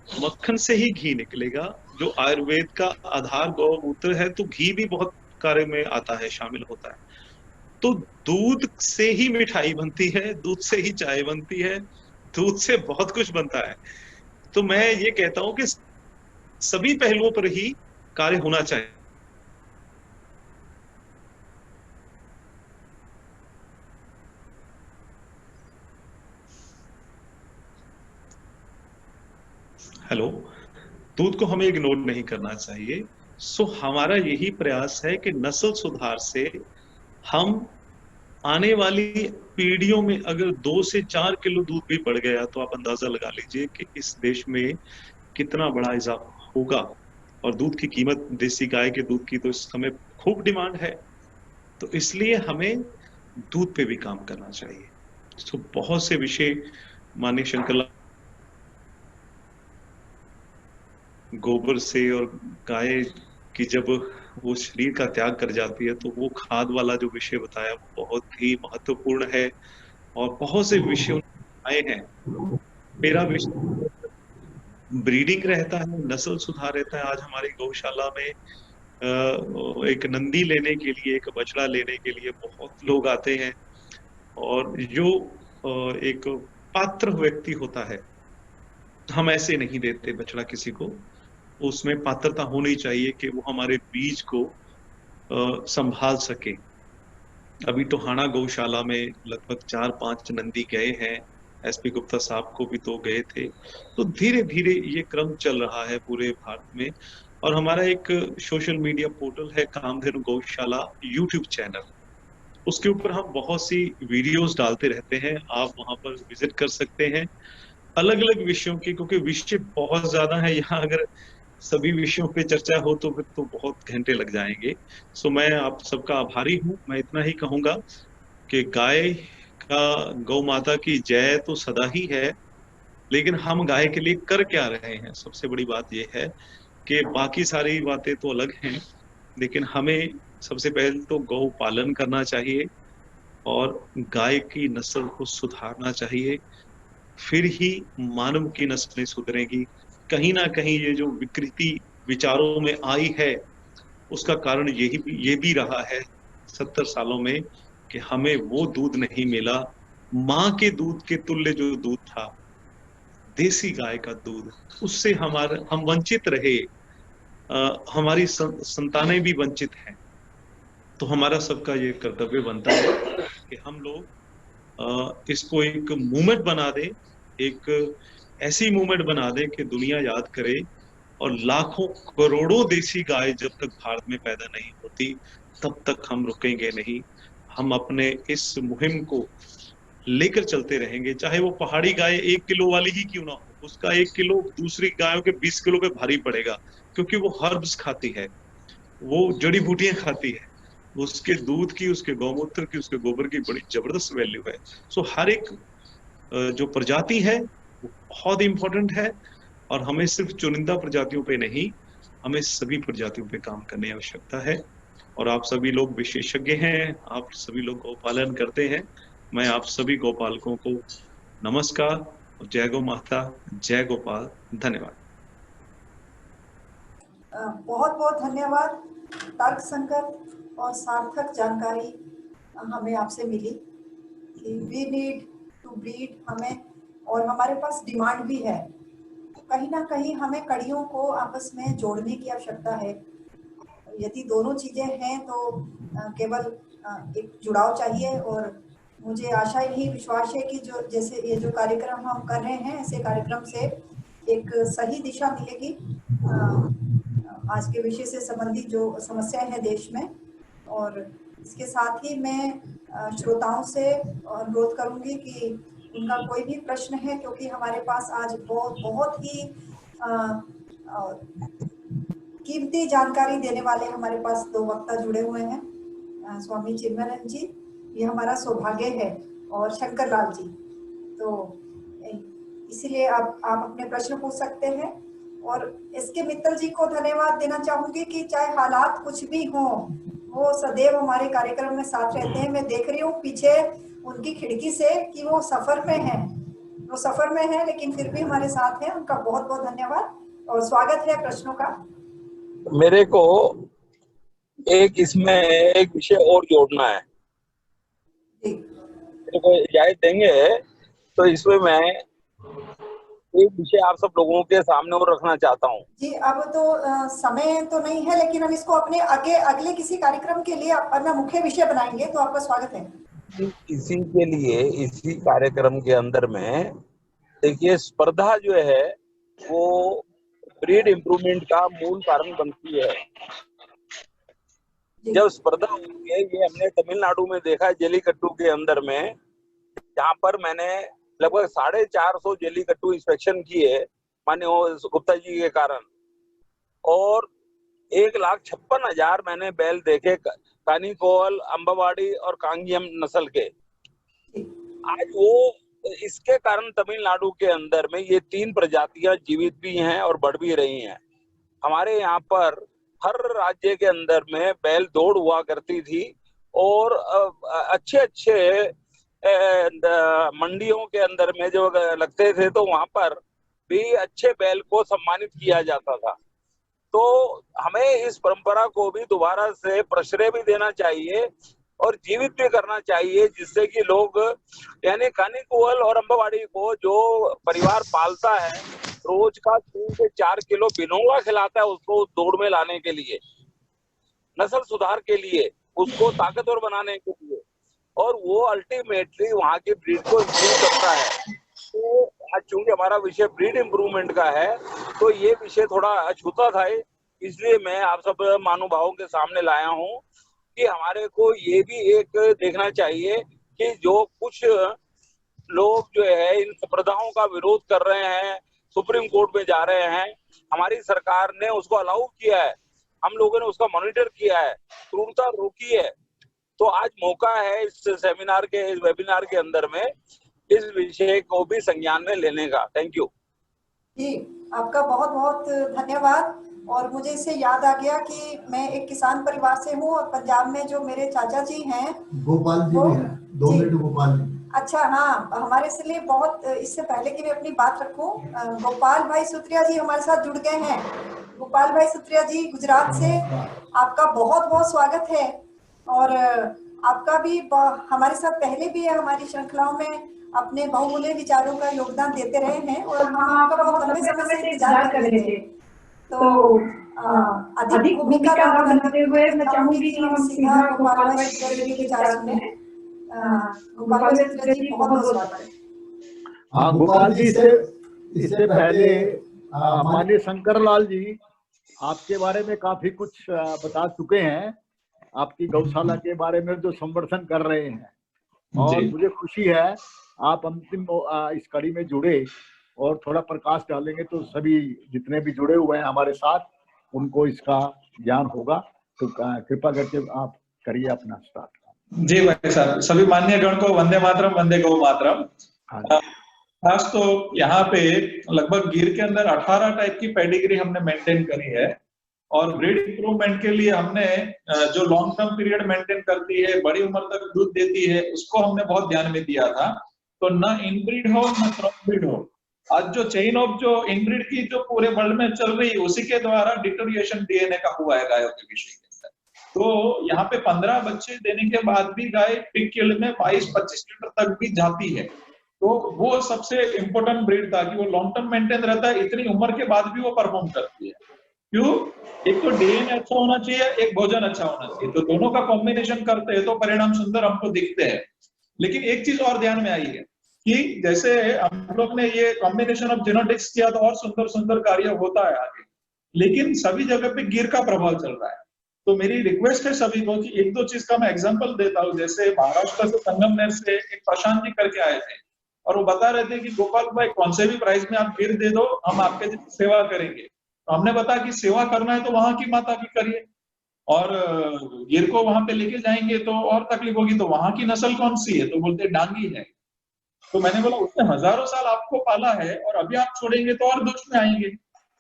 मक्खन से ही घी निकलेगा। जो आयुर्वेद का आधार गौमूत्र है, तो घी भी बहुत कार्य में आता है, शामिल होता है। तो दूध से ही मिठाई बनती है, दूध से ही चाय बनती है, दूध से बहुत कुछ बनता है। तो मैं ये कहता हूं कि सभी पहलुओं पर ही कार्य होना चाहिए। हेलो, दूध को हमें इग्नोर नहीं करना चाहिए। सो हमारा यही प्रयास है कि नस्ल सुधार से हम आने वाली पीढ़ियों में अगर 2 से 4 किलो दूध भी बढ़ गया तो आप अंदाजा लगा लीजिए कि इस देश में कितना बड़ा इजाफा होगा। और दूध की कीमत, देसी गाय के दूध की तो इस समय खूब डिमांड है, तो इसलिए हमें दूध पे भी काम करना चाहिए। तो बहुत से विषय माननीय शंकरलाल, गोबर से, और गाय की जब वो शरीर का त्याग कर जाती है तो वो खाद वाला जो विषय बताया वो बहुत ही महत्वपूर्ण है। और बहुत से विषय आए हैं। मेरा विषय ब्रीडिंग रहता है, नस्ल सुधार रहता है। आज हमारी गौशाला में एक नंदी लेने के लिए, एक बछड़ा लेने के लिए बहुत लोग आते हैं। और जो एक पात्र व्यक्ति होता है, हम ऐसे नहीं देते बछड़ा किसी को, उसमें पात्रता होनी चाहिए कि वो हमारे बीज को संभाल सके। अभी टोहाना गौशाला में लगभग 4-5 नंदी गए हैं, एसपी गुप्ता साहब को भी 2 गए थे। तो धीरे धीरे ये क्रम चल रहा है पूरे भारत में। और हमारा एक सोशल मीडिया पोर्टल है कामधेनु गौशाला यूट्यूब चैनल, उसके ऊपर हम बहुत सी वीडियोस डालते रहते हैं। आप वहां पर विजिट कर सकते हैं अलग अलग विषयों की, क्योंकि विषय बहुत ज्यादा है। यहाँ अगर सभी विषयों पे चर्चा हो तो फिर तो बहुत घंटे लग जाएंगे। सो मैं आप सबका आभारी हूँ। मैं इतना ही कहूंगा कि गाय का, गौ माता की जय तो सदा ही है, लेकिन हम गाय के लिए कर क्या रहे हैं। सबसे बड़ी बात यह है कि बाकी सारी बातें तो अलग हैं, लेकिन हमें सबसे पहले तो गौ पालन करना चाहिए और गाय की नस्ल को सुधारना चाहिए, फिर ही मानव की नस्लें सुधरेगी। कहीं ना कहीं ये जो विकृति विचारों में आई है, उसका कारण ये भी रहा है 70 सालों में कि हमें वो दूध नहीं मिला, माँ के दूध के तुल्य जो दूध था, देसी गाय का दूध, उससे हम वंचित रहे। हमारी संतानें भी वंचित हैं। तो हमारा सबका ये कर्तव्य बनता है कि हम लोग इसको एक मूवमेंट बना दें, एक ऐसी मूवमेंट बना दें कि दुनिया याद करे। और लाखों करोड़ों देसी गाय जब तक भारत में पैदा नहीं होती तब तक हम रुकेंगे नहीं। हम अपने इस मुहिम को लेकर चलते रहेंगे, चाहे वो पहाड़ी गाय 1 किलो वाली ही क्यों ना हो, उसका 1 किलो दूसरी गायों के 20 किलो पे भारी पड़ेगा, क्योंकि वो हर्ब्स खाती है, वो जड़ी बूटियां खाती है। उसके दूध की, उसके गौमूत्र की, उसके गोबर की बड़ी जबरदस्त वैल्यू है। सो हर एक जो प्रजाति है वो बहुत इंपॉर्टेंट है। और हमें सिर्फ चुनिंदा प्रजातियों पे नहीं, हमें सभी प्रजातियों पे काम करने की आवश्यकता है। और आप सभी लोग विशेषज्ञ हैं, आप सभी लोग गौपालन करते हैं। मैं आप सभी गौपालकों को नमस्कार, जय गौ माता, जय गोपाल, धन्यवाद। बहुत बहुत धन्यवाद। तर्कसंगत और सार्थक जानकारी हमें आपसे मिली कि वी नीड टू ब्रीड, हमें और हमारे पास डिमांड भी है। कहीं ना कहीं हमें कड़ियों को आपस में जोड़ने की आवश्यकता है। यदि दोनों चीजें हैं तो केवल एक जुड़ाव चाहिए। और मुझे आशा यही विश्वास है कि जो जैसे ये जो कार्यक्रम हम कर रहे हैं, ऐसे कार्यक्रम से एक सही दिशा मिलेगी आज के विषय से संबंधित जो समस्याएं हैं देश में। और इसके साथ ही मैं श्रोताओं से अनुरोध करूंगी कि उनका कोई भी प्रश्न है, क्योंकि हमारे पास आज बहुत ही कीमती जानकारी देने वाले हमारे पास 2 वक्ता जुड़े हुए हैं, स्वामी चिन्मयानंद जी, ये हमारा सौभाग्य है, और शंकरलाल जी। तो इसीलिए आप अपने प्रश्न पूछ सकते हैं। और एसके मित्तल जी को धन्यवाद देना चाहूंगी कि चाहे हालात कुछ भी हों, वो सदैव हमारे कार्यक्रम में साथ रहते हैं। मैं देख रही हूँ पीछे उनकी खिड़की से कि वो सफर में है, लेकिन फिर भी हमारे साथ हैं। उनका बहुत बहुत धन्यवाद और स्वागत है प्रश्नों का। मेरे को इसमें एक विषय और जोड़ना है, मेरे को इजाजत देंगे तो इसमें मैं एक विषय आप सब लोगों के सामने और रखना चाहता हूँ। जी, अब तो समय तो नहीं है, लेकिन हम इसको अपने अगले किसी कार्यक्रम के लिए अपना मुख्य विषय बनाएंगे, तो आपका स्वागत है। इसी के लिए, इसी कार्यक्रम के अंदर में देखिए, स्पर्धा जो है वो ब्रीड इम्प्रूवमेंट का मूल कारण बनती है। जब स्पर्धा होती है, ये हमने तमिलनाडु में देखा है जल्लीकट्टू के अंदर में, जहाँ पर मैंने लगभग 450 जल्लीकट्टू इंस्पेक्शन किए माननीय गुप्ता जी के कारण, और 1,56,000 मैंने बैल देखे कानीकोल, अंबावाड़ी और कांगियम नस्ल के। आज वो इसके कारण तमिलनाडु के अंदर में ये 3 प्रजातियां जीवित भी हैं और बढ़ भी रही हैं। हमारे यहाँ पर हर राज्य के अंदर में बैल दौड़ हुआ करती थी, और अच्छे मंडियों के अंदर में जो लगते थे, तो वहां पर भी अच्छे बैल को सम्मानित किया जाता था। तो हमें इस परंपरा को भी दोबारा से प्रश्रय भी देना चाहिए और जीवित भी करना चाहिए, जिससे कि लोग, यानी कानीकोल और अंबावाड़ी को जो परिवार पालता है, रोज का 3 से 4 किलो बिनोला खिलाता है उसको दौड़ में लाने के लिए, नस्ल सुधार के लिए, उसको ताकतवर बनाने के लिए, और वो अल्टीमेटली वहां की ब्रीड को इम्प्रूव करता है। तो आज चूंकि हमारा विषय ब्रीड इम्प्रूवमेंट का है, तो ये विषय थोड़ा अछूता था, इसलिए मैं आप सब महानुभावों के सामने लाया हूँ कि हमारे को ये भी एक देखना चाहिए कि जो कुछ लोग जो है इन संप्रदायों का विरोध कर रहे हैं, सुप्रीम कोर्ट में जा रहे हैं, हमारी सरकार ने उसको अलाउ किया है, हम लोगों ने उसका मॉनिटर किया है, क्रूरता रोकी है। तो आज मौका है इस सेमिनार के, इस वेबिनार के अंदर में इस विषय को भी संज्ञान में लेने का। थैंक यू जी, आपका बहुत बहुत धन्यवाद। और मुझे इससे याद आ गया कि मैं एक किसान परिवार से हूँ, और पंजाब में जो मेरे चाचा जी हैं, गोपाल जी भी हैं, 2 मिनट गोपाल जी। अच्छा, हाँ, हमारे से लिए बहुत, इससे पहले कि मैं अपनी बात रखूं, गोपाल भाई सुत्रिया जी हमारे साथ जुड़ गए हैं। गोपाल भाई सुत्रिया जी गुजरात से, आपका बहुत बहुत स्वागत है। और आपका भी हमारे साथ पहले भी हमारी श्रृंखलाओं में अपने बहुमूल्य विचारों का योगदान देते रहे हैं, और हम आपका बहुत लंबे समय से इंतजार कर रहे थे। तो अधिक भूमिका ना बनाते हुए मैं चाहूंगी कि हम सीधा गोपाल भाई सुत्रिया जी के विचार सुने। गोपाल भाई सुत्रिया जी, बहुत बहुत स्वागत है। हाँ, गोपाल जी, इससे पहले माननीय शंकरलाल जी आपके बारे में काफी कुछ बता चुके हैं, आपकी गौशाला के बारे में जो संवर्धन कर रहे हैं, और मुझे खुशी है आप अंतिम इस कड़ी में जुड़े और थोड़ा प्रकाश डालेंगे तो सभी जितने भी जुड़े हुए हैं हमारे साथ उनको इसका ज्ञान होगा। तो कृपा करके आप करिए अपना स्टार्ट। जी भाई साहब, सभी माननीय गण को वंदे मातरम, वंदे गौ मातरम। खास तो यहाँ पे लगभग गिर के अंदर 18 टाइप की पेडिग्री हमने मेंटेन करी है, और ब्रीड इंप्रूवमेंट के लिए हमने जो लॉन्ग टर्म पीरियड मेंटेन करती है, बड़ी उम्र तक दूध देती है, उसको हमने बहुत ध्यान में दिया था। तो न इनब्रीड हो न क्रॉस ब्रीड हो। आज जो चेन ऑफ जो इनब्रीड की जो पूरे वर्ल्ड में चल रही है, उसी के द्वारा डिटोरिएशन डीएनए का हुआ है गायों के विषय के अंदर। तो यहाँ पे 15 बच्चे देने के बाद भी गाय पिक किल में 22-25 लीटर तक भी जाती है। तो वो सबसे इम्पोर्टेंट ब्रीड था कि वो लॉन्ग टर्म मेंटेन रहता है, इतनी उम्र के बाद भी वो परफॉर्म करती है। क्यों? एक तो डीएनए अच्छा होना चाहिए, एक भोजन अच्छा होना चाहिए, तो दोनों का कॉम्बिनेशन करते हैं तो परिणाम सुंदर हमको दिखते हैं। लेकिन एक चीज और ध्यान में आई है कि जैसे हम लोग ने ये कॉम्बिनेशन ऑफ जेनेटिक्स किया तो और सुंदर सुंदर कार्य होता है आगे, लेकिन सभी जगह पे गिर का प्रभाव चल रहा है। तो मेरी रिक्वेस्ट है सभी को कि एक दो चीज का मैं एग्जांपल देता हूँ। जैसे महाराष्ट्र से संगमनेर से एक प्रशांत जी करके आए थे, और वो बता रहे थे कि गोपाल भाई कौन से भी प्राइस में आप गिर दे दो, हम आपके सेवा करेंगे। तो हमने बताया कि सेवा करना है तो वहां की माता की करिए, और गिर को वहां पे लेके जाएंगे तो और तकलीफ होगी, तो वहां की नस्ल कौन सी है? तो बोलते डांगी है। तो मैंने बोला उसने हजारों साल आपको पाला है और अभी आप छोड़ेंगे तो और दोष में आएंगे,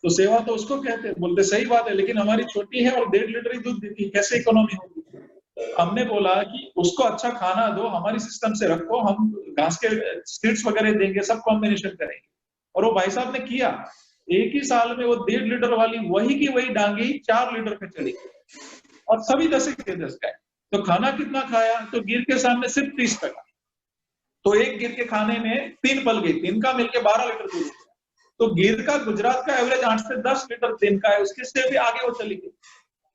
तो सेवा तो उसको कहते हैं। बोलते सही बात है, लेकिन हमारी छोटी है और 1.5 लीटर ही दूध देती है, कैसे इकोनॉमी होगी? हमने बोला कि उसको अच्छा खाना दो, हमारी सिस्टम से रखो, हम घास के सीड्स वगैरह देंगे, सब कॉम्बिनेशन करेंगे। और वो भाई साहब ने किया, एक ही साल में वो 1.5 लीटर वाली वही की वही डांगी 4 लीटर पे चली गई, और सभी 10 के 10 गए। तो खाना कितना खाया? तो गिर के सामने सिर्फ 30 टका। तो एक गिर के खाने में 3 पल गई, 3 का मिलके 12 लीटर दूध हो गया। तो गिर का गुजरात का एवरेज 8 से 10 लीटर दिन का है, उसके से भी आगे वो चली गई।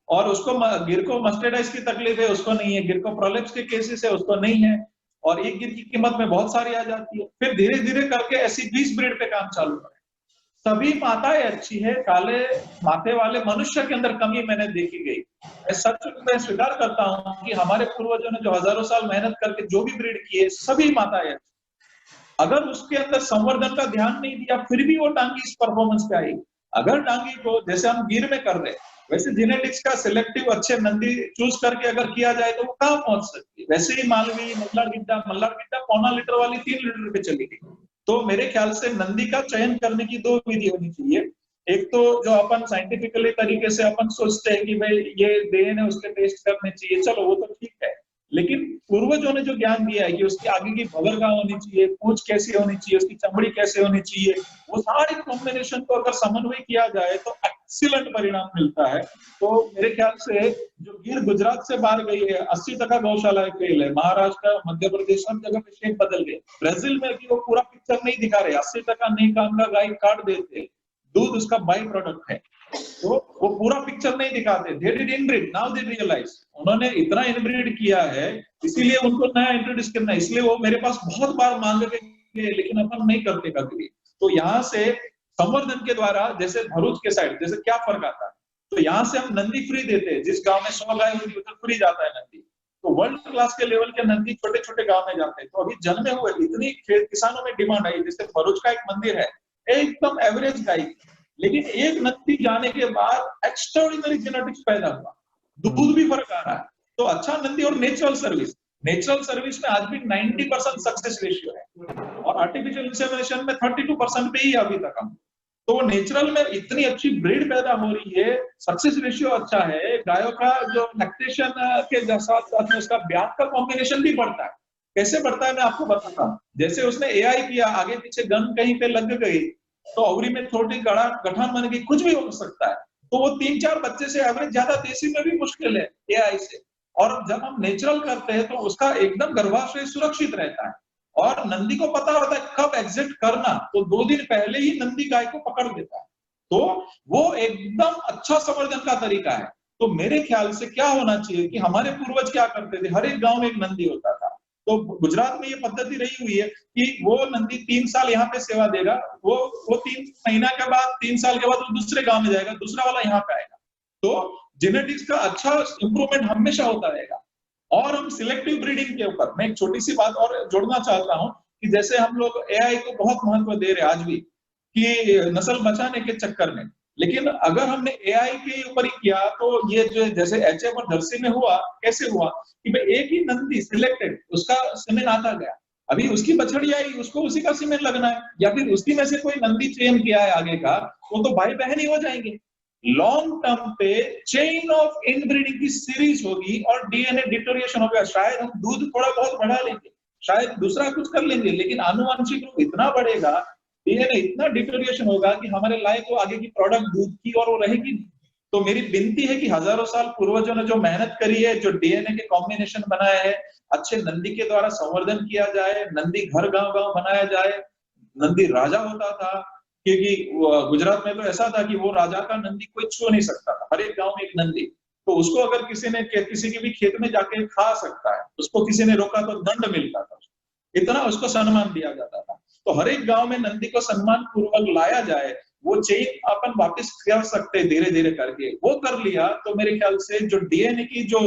और उसको गिर को मस्टर्डाइज की तकलीफ है, उसको नहीं है। गिर को प्रोलेप्स के केसेस है, उसको नहीं है। और एक गिर की कीमत में बहुत सारी आ जाती है। फिर धीरे धीरे करके ऐसी 20 ब्रीड पे काम चालू करें। सभी माताएं अच्छी है, काले माथे वाले मनुष्य के अंदर कमी मैंने देखी गई। मैं सच में स्वीकार करता हूं कि हमारे पूर्वजों ने जो हजारों साल मेहनत करके जो भी ब्रीड किए, सभी माताएं अच्छी। अगर उसके अंदर संवर्धन का ध्यान नहीं दिया फिर भी वो डांगी इस परफॉर्मेंस पे आई। अगर डांगी को जैसे हम गिर में कर रहे हैं, वैसे जेनेटिक्स का सिलेक्टिव अच्छे नंदी चूज करके अगर किया जाए तो वो कहाँ पहुंच सकती है। वैसे ही मालवी, मल्लार गिद्दा पौना लीटर वाली 3 लीटर पे चली गई। तो मेरे ख्याल से नंदी का चयन करने की 2 विधि होनी चाहिए। एक तो जो अपन साइंटिफिकली तरीके से अपन सोचते हैं कि भाई ये डीएनए उसके टेस्ट करने चाहिए, चलो वो तो ठीक है, लेकिन पूर्वजों ने जो ज्ञान दिया है कि उसकी आगे की भवर कहाँ होनी चाहिए, पूंछ कैसी होनी चाहिए, उसकी चमड़ी कैसे होनी चाहिए, वो सारी कॉम्बिनेशन को अगर समन्वय किया जाए तो एक्सीलेंट परिणाम मिलता है। तो मेरे ख्याल से जो गिर गुजरात से बाहर गई है, 80% गौशालाएं फेल है, महाराष्ट्र, मध्य प्रदेश सब जगह पे शेप बदल गए। ब्राजील में भी वो पूरा पिक्चर नहीं दिखा रहे, 80% नहीं काम का गाय काट देते, दूध उसका बाई प्रोडक्ट है, तो वो पूरा पिक्चर नहीं दिखाते। They did inbreed, now they realise, उन्होंने इतना इनब्रीड किया है इसीलिए उनको नया इंट्रोड्यूस करना है, इसलिए वो मेरे पास बहुत बार मांग के, लेकिन अपन नहीं करते कभी। तो यहाँ से संवर्धन के द्वारा, जैसे भरूच के साइड जैसे क्या फर्क आता है, तो यहाँ से हम नंदी फ्री देते हैं, जिस गांव में 100 गाय होगी उधर फ्री जाता है नंदी। तो वर्ल्ड क्लास के लेवल के नंदी छोटे छोटे गांव में जाते हैं। तो अभी जन्मे हुए इतनी किसानों में डिमांड आई, जैसे भरूच का एक मंदिर है एकदम एवरेज गाय, लेकिन एक नंदी जाने के बाद एक्स्ट्राऑर्डिनरी जेनेटिक्स पैदा हुआ, दूध भी फर्क आ रहा है। तो अच्छा नंदी और नेचुरल सर्विस में आज भी 90% सक्सेस रेशियो है और आर्टिफिशियल इंसेमिनेशन में 32% पे ही अभी तक हम। तो नेचुरल में इतनी अच्छी ब्रीड पैदा हो रही है, सक्सेस रेशियो अच्छा है, गायों का जो लैक्टेशन के साथ साथ में उसका ब्याज का कॉम्बिनेशन भी बढ़ता है। कैसे बढ़ता है मैं आपको बताता हूँ। जैसे उसने एआई किया, आगे पीछे गन कहीं पे लग गई तो अवरी में थोड़ी गठान बन गई, कुछ भी हो सकता है। तो वो 3-4 बच्चे से एवरेज ज्यादा देसी में भी मुश्किल है एआई से। और जब हम नेचुरल करते हैं तो उसका एकदम गर्भाशय सुरक्षित रहता है और नंदी को पता होता है कब एग्जिट करना, तो 2 दिन पहले ही नंदी गाय को पकड़ देता है। तो वो एकदम अच्छा संवर्धन का तरीका है। तो मेरे ख्याल से क्या होना चाहिए कि हमारे पूर्वज क्या करते थे, हर एक गांव में एक नंदी होता था। तो गुजरात में ये पद्धति रही हुई है कि वो नंदी 3 साल यहाँ पे सेवा देगा, वो 3 महीना के बाद 3 साल के बाद वो दूसरे गांव में जाएगा, दूसरा वाला यहाँ पे आएगा। तो जेनेटिक्स का अच्छा इंप्रूवमेंट हमेशा होता रहेगा। और हम सिलेक्टिव ब्रीडिंग के ऊपर मैं एक छोटी सी बात और जोड़ना चाहता हूँ कि जैसे हम लोग एआई को बहुत महत्व दे रहे हैं आज भी कि नस्ल बचाने के चक्कर में, लेकिन अगर हमने एआई के ऊपर ही किया तो ये जो जैसे एचएफ और जर्सी में हुआ, कैसे हुआ कि भाई एक ही नंदी सिलेक्टेड, उसका सीमेन आता गया, अभी उसकी बछड़ी आई, उसको उसी का सीमेन लगना है, या फिर उसकी में से कोई नंदी चयन किया है आगे का, वो तो भाई बहन ही हो जाएंगे। लॉन्ग टर्म पे चेन ऑफ इनब्रीडिंग की सीरीज होगी और डीएनए डिटोरिएशन होगा। शायद हम दूध थोड़ा बहुत बढ़ा लेंगे, शायद दूसरा कुछ कर लेंगे, लेकिन आनुवंशिक रूप इतना बढ़ेगा, डीएनए इतना डिटोरिएशन होगा कि हमारे लायक वो आगे की प्रोडक्ट दूध की और वो रहेगी नहीं। तो मेरी विनती है कि हजारों साल पूर्वजों ने जो मेहनत करी है, जो डीएनए के कॉम्बिनेशन बनाए हैं, अच्छे नंदी के द्वारा संवर्धन किया जाए, नंदी घर गांव गांव बनाया जाए। नंदी राजा होता था, क्योंकि गुजरात में तो ऐसा था कि वो राजा का नंदी कोई छू नहीं सकता था, हर एक गांव में एक नंदी। तो उसको अगर किसी के भी खेत में जाके खा सकता है, उसको किसी ने रोका तो दंड मिलता था, इतना उसको सम्मान दिया जाता था। तो हर एक गांव में नंदी को सम्मान पूर्वक लाया जाए, वो चेन अपन वापस कर सकते धीरे धीरे करके। वो कर लिया तो मेरे ख्याल से जो डीएनए की जो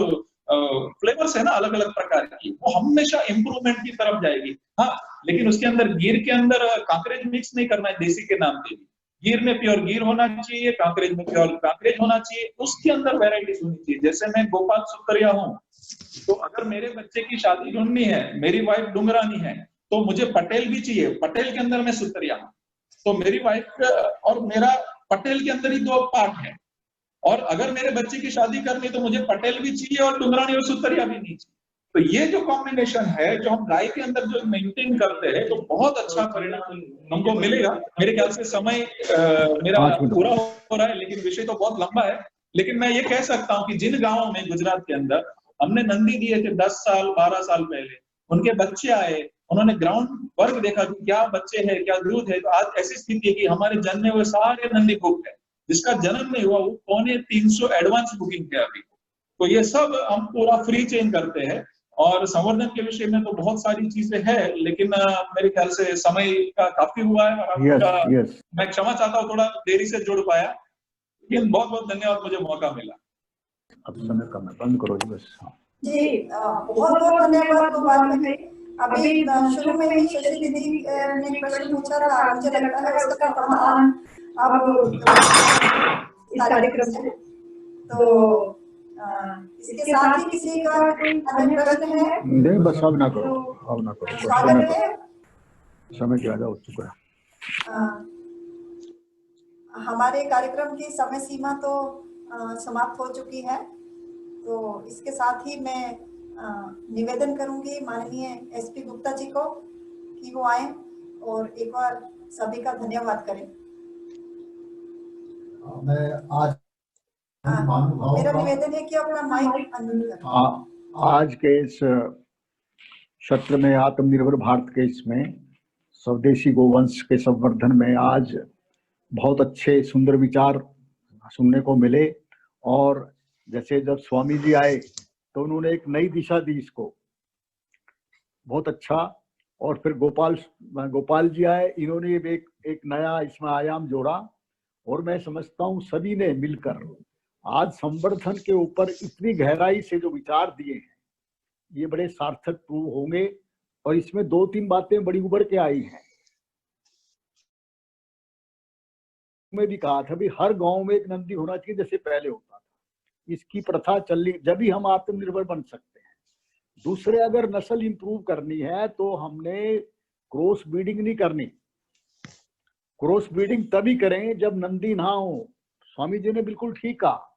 फ्लेवर्स है ना अलग अलग प्रकार की, वो हमेशा इंप्रूवमेंट की तरफ जाएगी। हाँ, लेकिन उसके अंदर गिर के अंदर कांकरेज मिक्स नहीं करना है देसी के नाम पे। गिर में प्योर गिर होना चाहिए, कांकरेज में प्योर कांकरेज होना चाहिए, उसके अंदर वेराइटीज होनी चाहिए। जैसे मैं गोपाल सुतरिया हूँ, तो अगर मेरे बच्चे की शादी ढूंढनी है, मेरी वाइफ डुंगरानी है, तो मुझे पटेल भी चाहिए, पटेल के अंदर मैं सुतरिया हूँ। तो मेरी वाइफ और मेरा पटेल के अंदर ही 2 पार्ट है। और अगर मेरे बच्चे की शादी करनी तो मुझे पटेल भी चाहिए और डुंगरानी और सुतरिया भी नहीं चाहिए। तो ये जो कॉम्बिनेशन है, जो हम गाय के अंदर जो मेंटेन करते हैं, तो बहुत अच्छा परिणाम हमको मिलेगा। मेरे ख्याल से समय मेरा पूरा हो रहा है, लेकिन विषय तो बहुत लंबा है। लेकिन मैं ये कह सकता हूँ कि जिन गांवों में गुजरात के अंदर हमने नंदी दिए थे 10 साल 12 साल पहले, उनके बच्चे आए, उन्होंने ग्राउंड वर्क देखा कि क्या बच्चे हैं, क्या दूध है, तो आज ऐसी स्थिति है कि हमारे जन्मे हुए सारे नंदी बुक है, जिसका जन्म नहीं हुआ वो 350 एडवांस बुकिंग है अभी। तो ये सब हम पूरा फ्री चेंज करते हैं और संवर्धन के विषय में तो बहुत सारी चीजें हैं, लेकिन मेरे ख्याल से समय का काफी हुआ है और मैं क्षमा चाहता हूँ थोड़ा देरी से जुड़ पाया, लेकिन बहुत बहुत धन्यवाद, मुझे मौका मिला। अब समय कम है, बंद करो जी बस। जी बहुत बहुत धन्यवाद गोपाल भाई। अभी शुरू में ही शशि दीदी ने एक प्रश्न पूछा था, मुझे लगता है उसका समाधान अब कार्यक्रम से, तो इसके साथ ही किसी का कोई अन्य प्रश्न है? नहीं बस अब ना करो, अब ना करो, स्वागत है। समय ज्यादा हो चुका है। हमारे कार्यक्रम की समय सीमा तो समाप्त हो चुकी है, तो इसके साथ ही मैं निवेदन करूंगी माननीय एसपी गुप्ता जी को कि वो आए और एक बार सभी का धन्यवाद करें। मैं आज मेरा निवेदन है कि अपना माइक अनम्यूट करें। आज के इस सत्र में आत्मनिर्भर भारत के इसमें स्वदेशी गोवंश के संवर्धन में आज बहुत अच्छे सुंदर विचार सुनने को मिले, और जैसे जब स्वामी जी आए तो उन्होंने एक नई दिशा दी इसको, बहुत अच्छा। और फिर गोपाल जी आए, इन्होंने एक नया इसमें आयाम जोड़ा, और मैं समझता हूँ सभी ने मिलकर आज संवर्धन के ऊपर इतनी गहराई से जो विचार दिए हैं ये बड़े सार्थक प्रूव होंगे। और इसमें 2-3 बातें बड़ी उभर के आई हैं। मैं भी कहा था भी हर गांव में एक नंदी होना चाहिए जैसे पहले होता था, इसकी प्रथा चलनी, जब ही हम आत्मनिर्भर बन सकते हैं। दूसरे, अगर नस्ल इंप्रूव करनी है तो हमने क्रॉस ब्रीडिंग नहीं करनी। क्रॉस ब्रीडिंग तभी करें जब नंदी ना हो। स्वामी जी ने बिल्कुल ठीक कहा,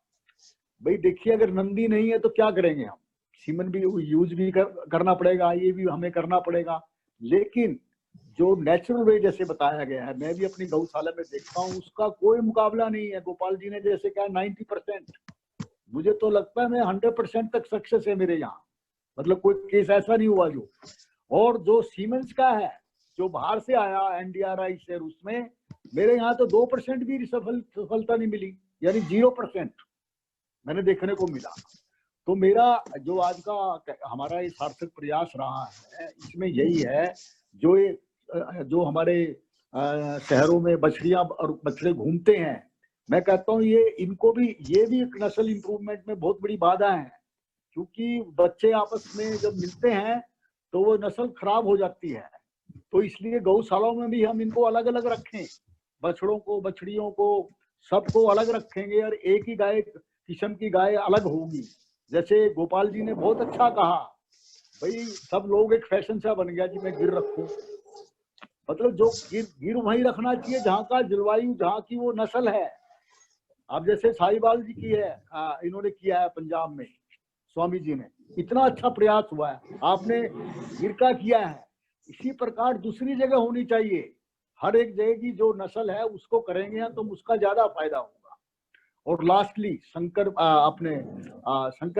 भाई देखिए अगर नंदी नहीं है तो क्या करेंगे हम, सीमन भी यूज भी करना पड़ेगा, ये भी हमें करना पड़ेगा। लेकिन जो नेचुरल वे जैसे बताया गया है, मैं भी अपनी गौशाला में देखता हूँ, उसका कोई मुकाबला नहीं है। गोपाल जी ने जैसे कहा 90%, मुझे तो लगता है मैं 100% तक सक्सेस है मेरे यहाँ, मतलब कोई केस ऐसा नहीं हुआ जो। और जो सीमेंस का है जो बाहर से आया NDRI से, उसमें मेरे यहाँ तो 2% भी सफलता नहीं मिली, यानी 0% मैंने देखने को मिला। तो मेरा जो आज का हमारा ये सार्थक प्रयास रहा है, इसमें यही है जो हमारे शहरों में बछड़ियां और बछड़े घूमते हैं, मैं कहता हूँ ये भी एक नस्ल इंप्रूवमेंट में बहुत बड़ी बाधा है। क्योंकि बच्चे आपस में जब मिलते हैं तो वो नस्ल खराब हो जाती है। तो इसलिए गौशालाओं में भी हम इनको अलग अलग रखें, बछड़ों को बछड़ियों को सबको अलग रखेंगे, और एक ही गाय किस्म की गाय अलग होगी। जैसे गोपाल जी ने बहुत अच्छा कहा, भाई सब लोग एक फैशन सा बन गया जी मैं गिर रखूं, मतलब जो गिर वहीं रखना चाहिए जहाँ का जलवायु, जहाँ की वो नस्ल है। अब जैसे साहिवाल जी की है, इन्होंने किया है पंजाब में, स्वामी जी ने इतना अच्छा प्रयास हुआ है, आपने गिर का किया है। इसी प्रकार दूसरी जगह होनी चाहिए, हर एक जगह की जो नस्ल है उसको करेंगे तो उसका ज्यादा फायदा होगा। और लास्टली शंकर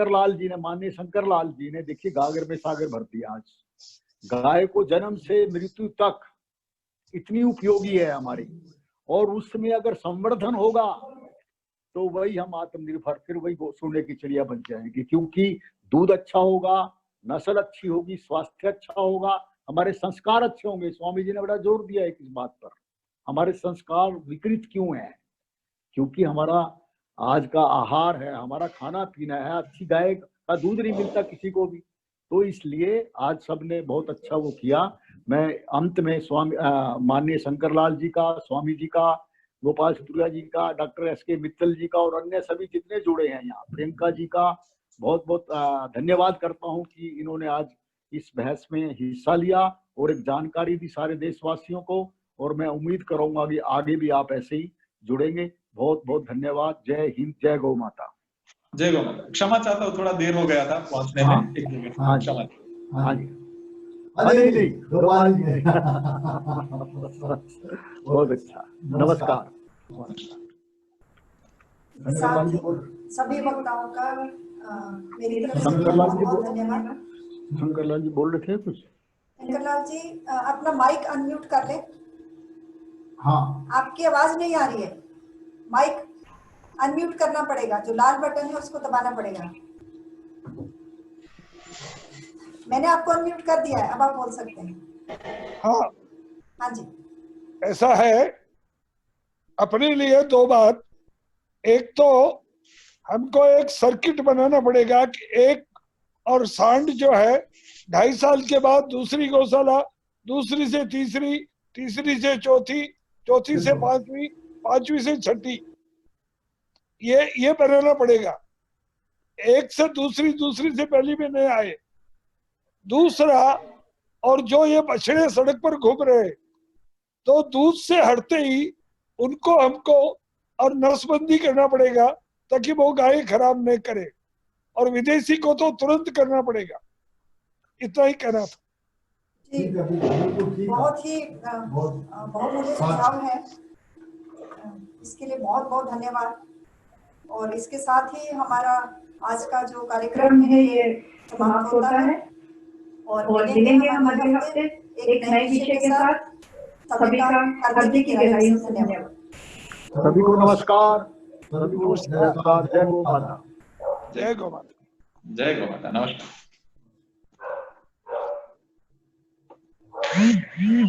लाल जी ने, माननीय शंकर लाल जी ने, देखिए गागर में सागर भर दिया। आज गाय को जन्म से मृत्यु तक इतनी उपयोगी है हमारी, और उसमें अगर संवर्धन होगा तो वही हम आत्मनिर्भर, फिर वही सोने की चिड़िया बन जाएंगी। क्योंकि दूध अच्छा होगा, नस्ल अच्छी होगी, स्वास्थ्य अच्छा होगा, हमारे संस्कार अच्छे होंगे। स्वामी जी ने बड़ा जोर दिया है इस बात पर, हमारे संस्कार विकृत क्यों है, क्योंकि हमारा आज का आहार है, हमारा खाना पीना है, अच्छी गाय का दूध नहीं मिलता किसी को भी। तो इसलिए आज सबने बहुत अच्छा वो किया। मैं अंत में स्वामी माननीय शंकर लाल जी का, स्वामी जी का, गोपाल सुत्रिया जी का, डॉक्टर SK मित्तल जी का, और अन्य सभी जितने जुड़े हैं यहाँ, प्रियंका जी का बहुत बहुत धन्यवाद करता हूँ कि इन्होंने आज इस बहस में हिस्सा लिया और एक जानकारी दी सारे देशवासियों को। और मैं उम्मीद करूंगा कि आगे भी आप ऐसे ही जुड़ेंगे। बहुत बहुत धन्यवाद। जय हिंद, जय गौ माता। जय गौ माता। क्षमा चाहता हूँ थोड़ा देर हो गया था पहुंचने में। क्षमा। हाँ जी, नहीं बहुत अच्छा, नमस्कार। सभी वक्ताओं का मेरी तरफ से शंकरलाल जी बहुत धन्यवाद। शंकरलाल जी बोल रहे थे कुछ? शंकरलाल जी अपना माइक अनम्यूट कर ले। हाँ, आपकी आवाज नहीं आ रही है, माइक अनम्यूट करना पड़ेगा, जो लाल बटन है उसको दबाना पड़ेगा। मैंने आपको अनम्यूट कर दिया है, अब आप बोल सकते हैं। हाँ, हाँ जी। ऐसा है, अपने लिए दो बात। एक तो हमको एक सर्किट बनाना पड़ेगा कि एक और सांड जो है 2.5 साल के बाद दूसरी गौशाला, दूसरी से तीसरी, तीसरी से चौथी, चौथी से पांचवी, पांचवी से छठी, ये बनाना पड़ेगा। एक से दूसरी, दूसरी से पहली में नहीं आए। दूसरा, और जो ये बछड़े सड़क पर घूम रहे, तो दूध से हटते ही उनको हमको और नसबंदी करना पड़ेगा ताकि वो गाय खराब नहीं करे, और विदेशी को तो तुरंत करना पड़ेगा। इतना ही कहना था। बहुत ही बहुमूल्य सुझाव है, इसके लिए बहुत बहुत धन्यवाद। और इसके साथ ही हमारा आज का जो कार्यक्रम है ये समाप्त होता है, और मिलेंगे हम अगले हफ्ते एक नए विषय के साथ। सभी का हार्दिक गहराई से धन्यवाद। सभी को नमस्कार। सभी को नमस्कार। जय गौ माता। जय गौ माता। जय गौ माता। नमस्कार। हम्म।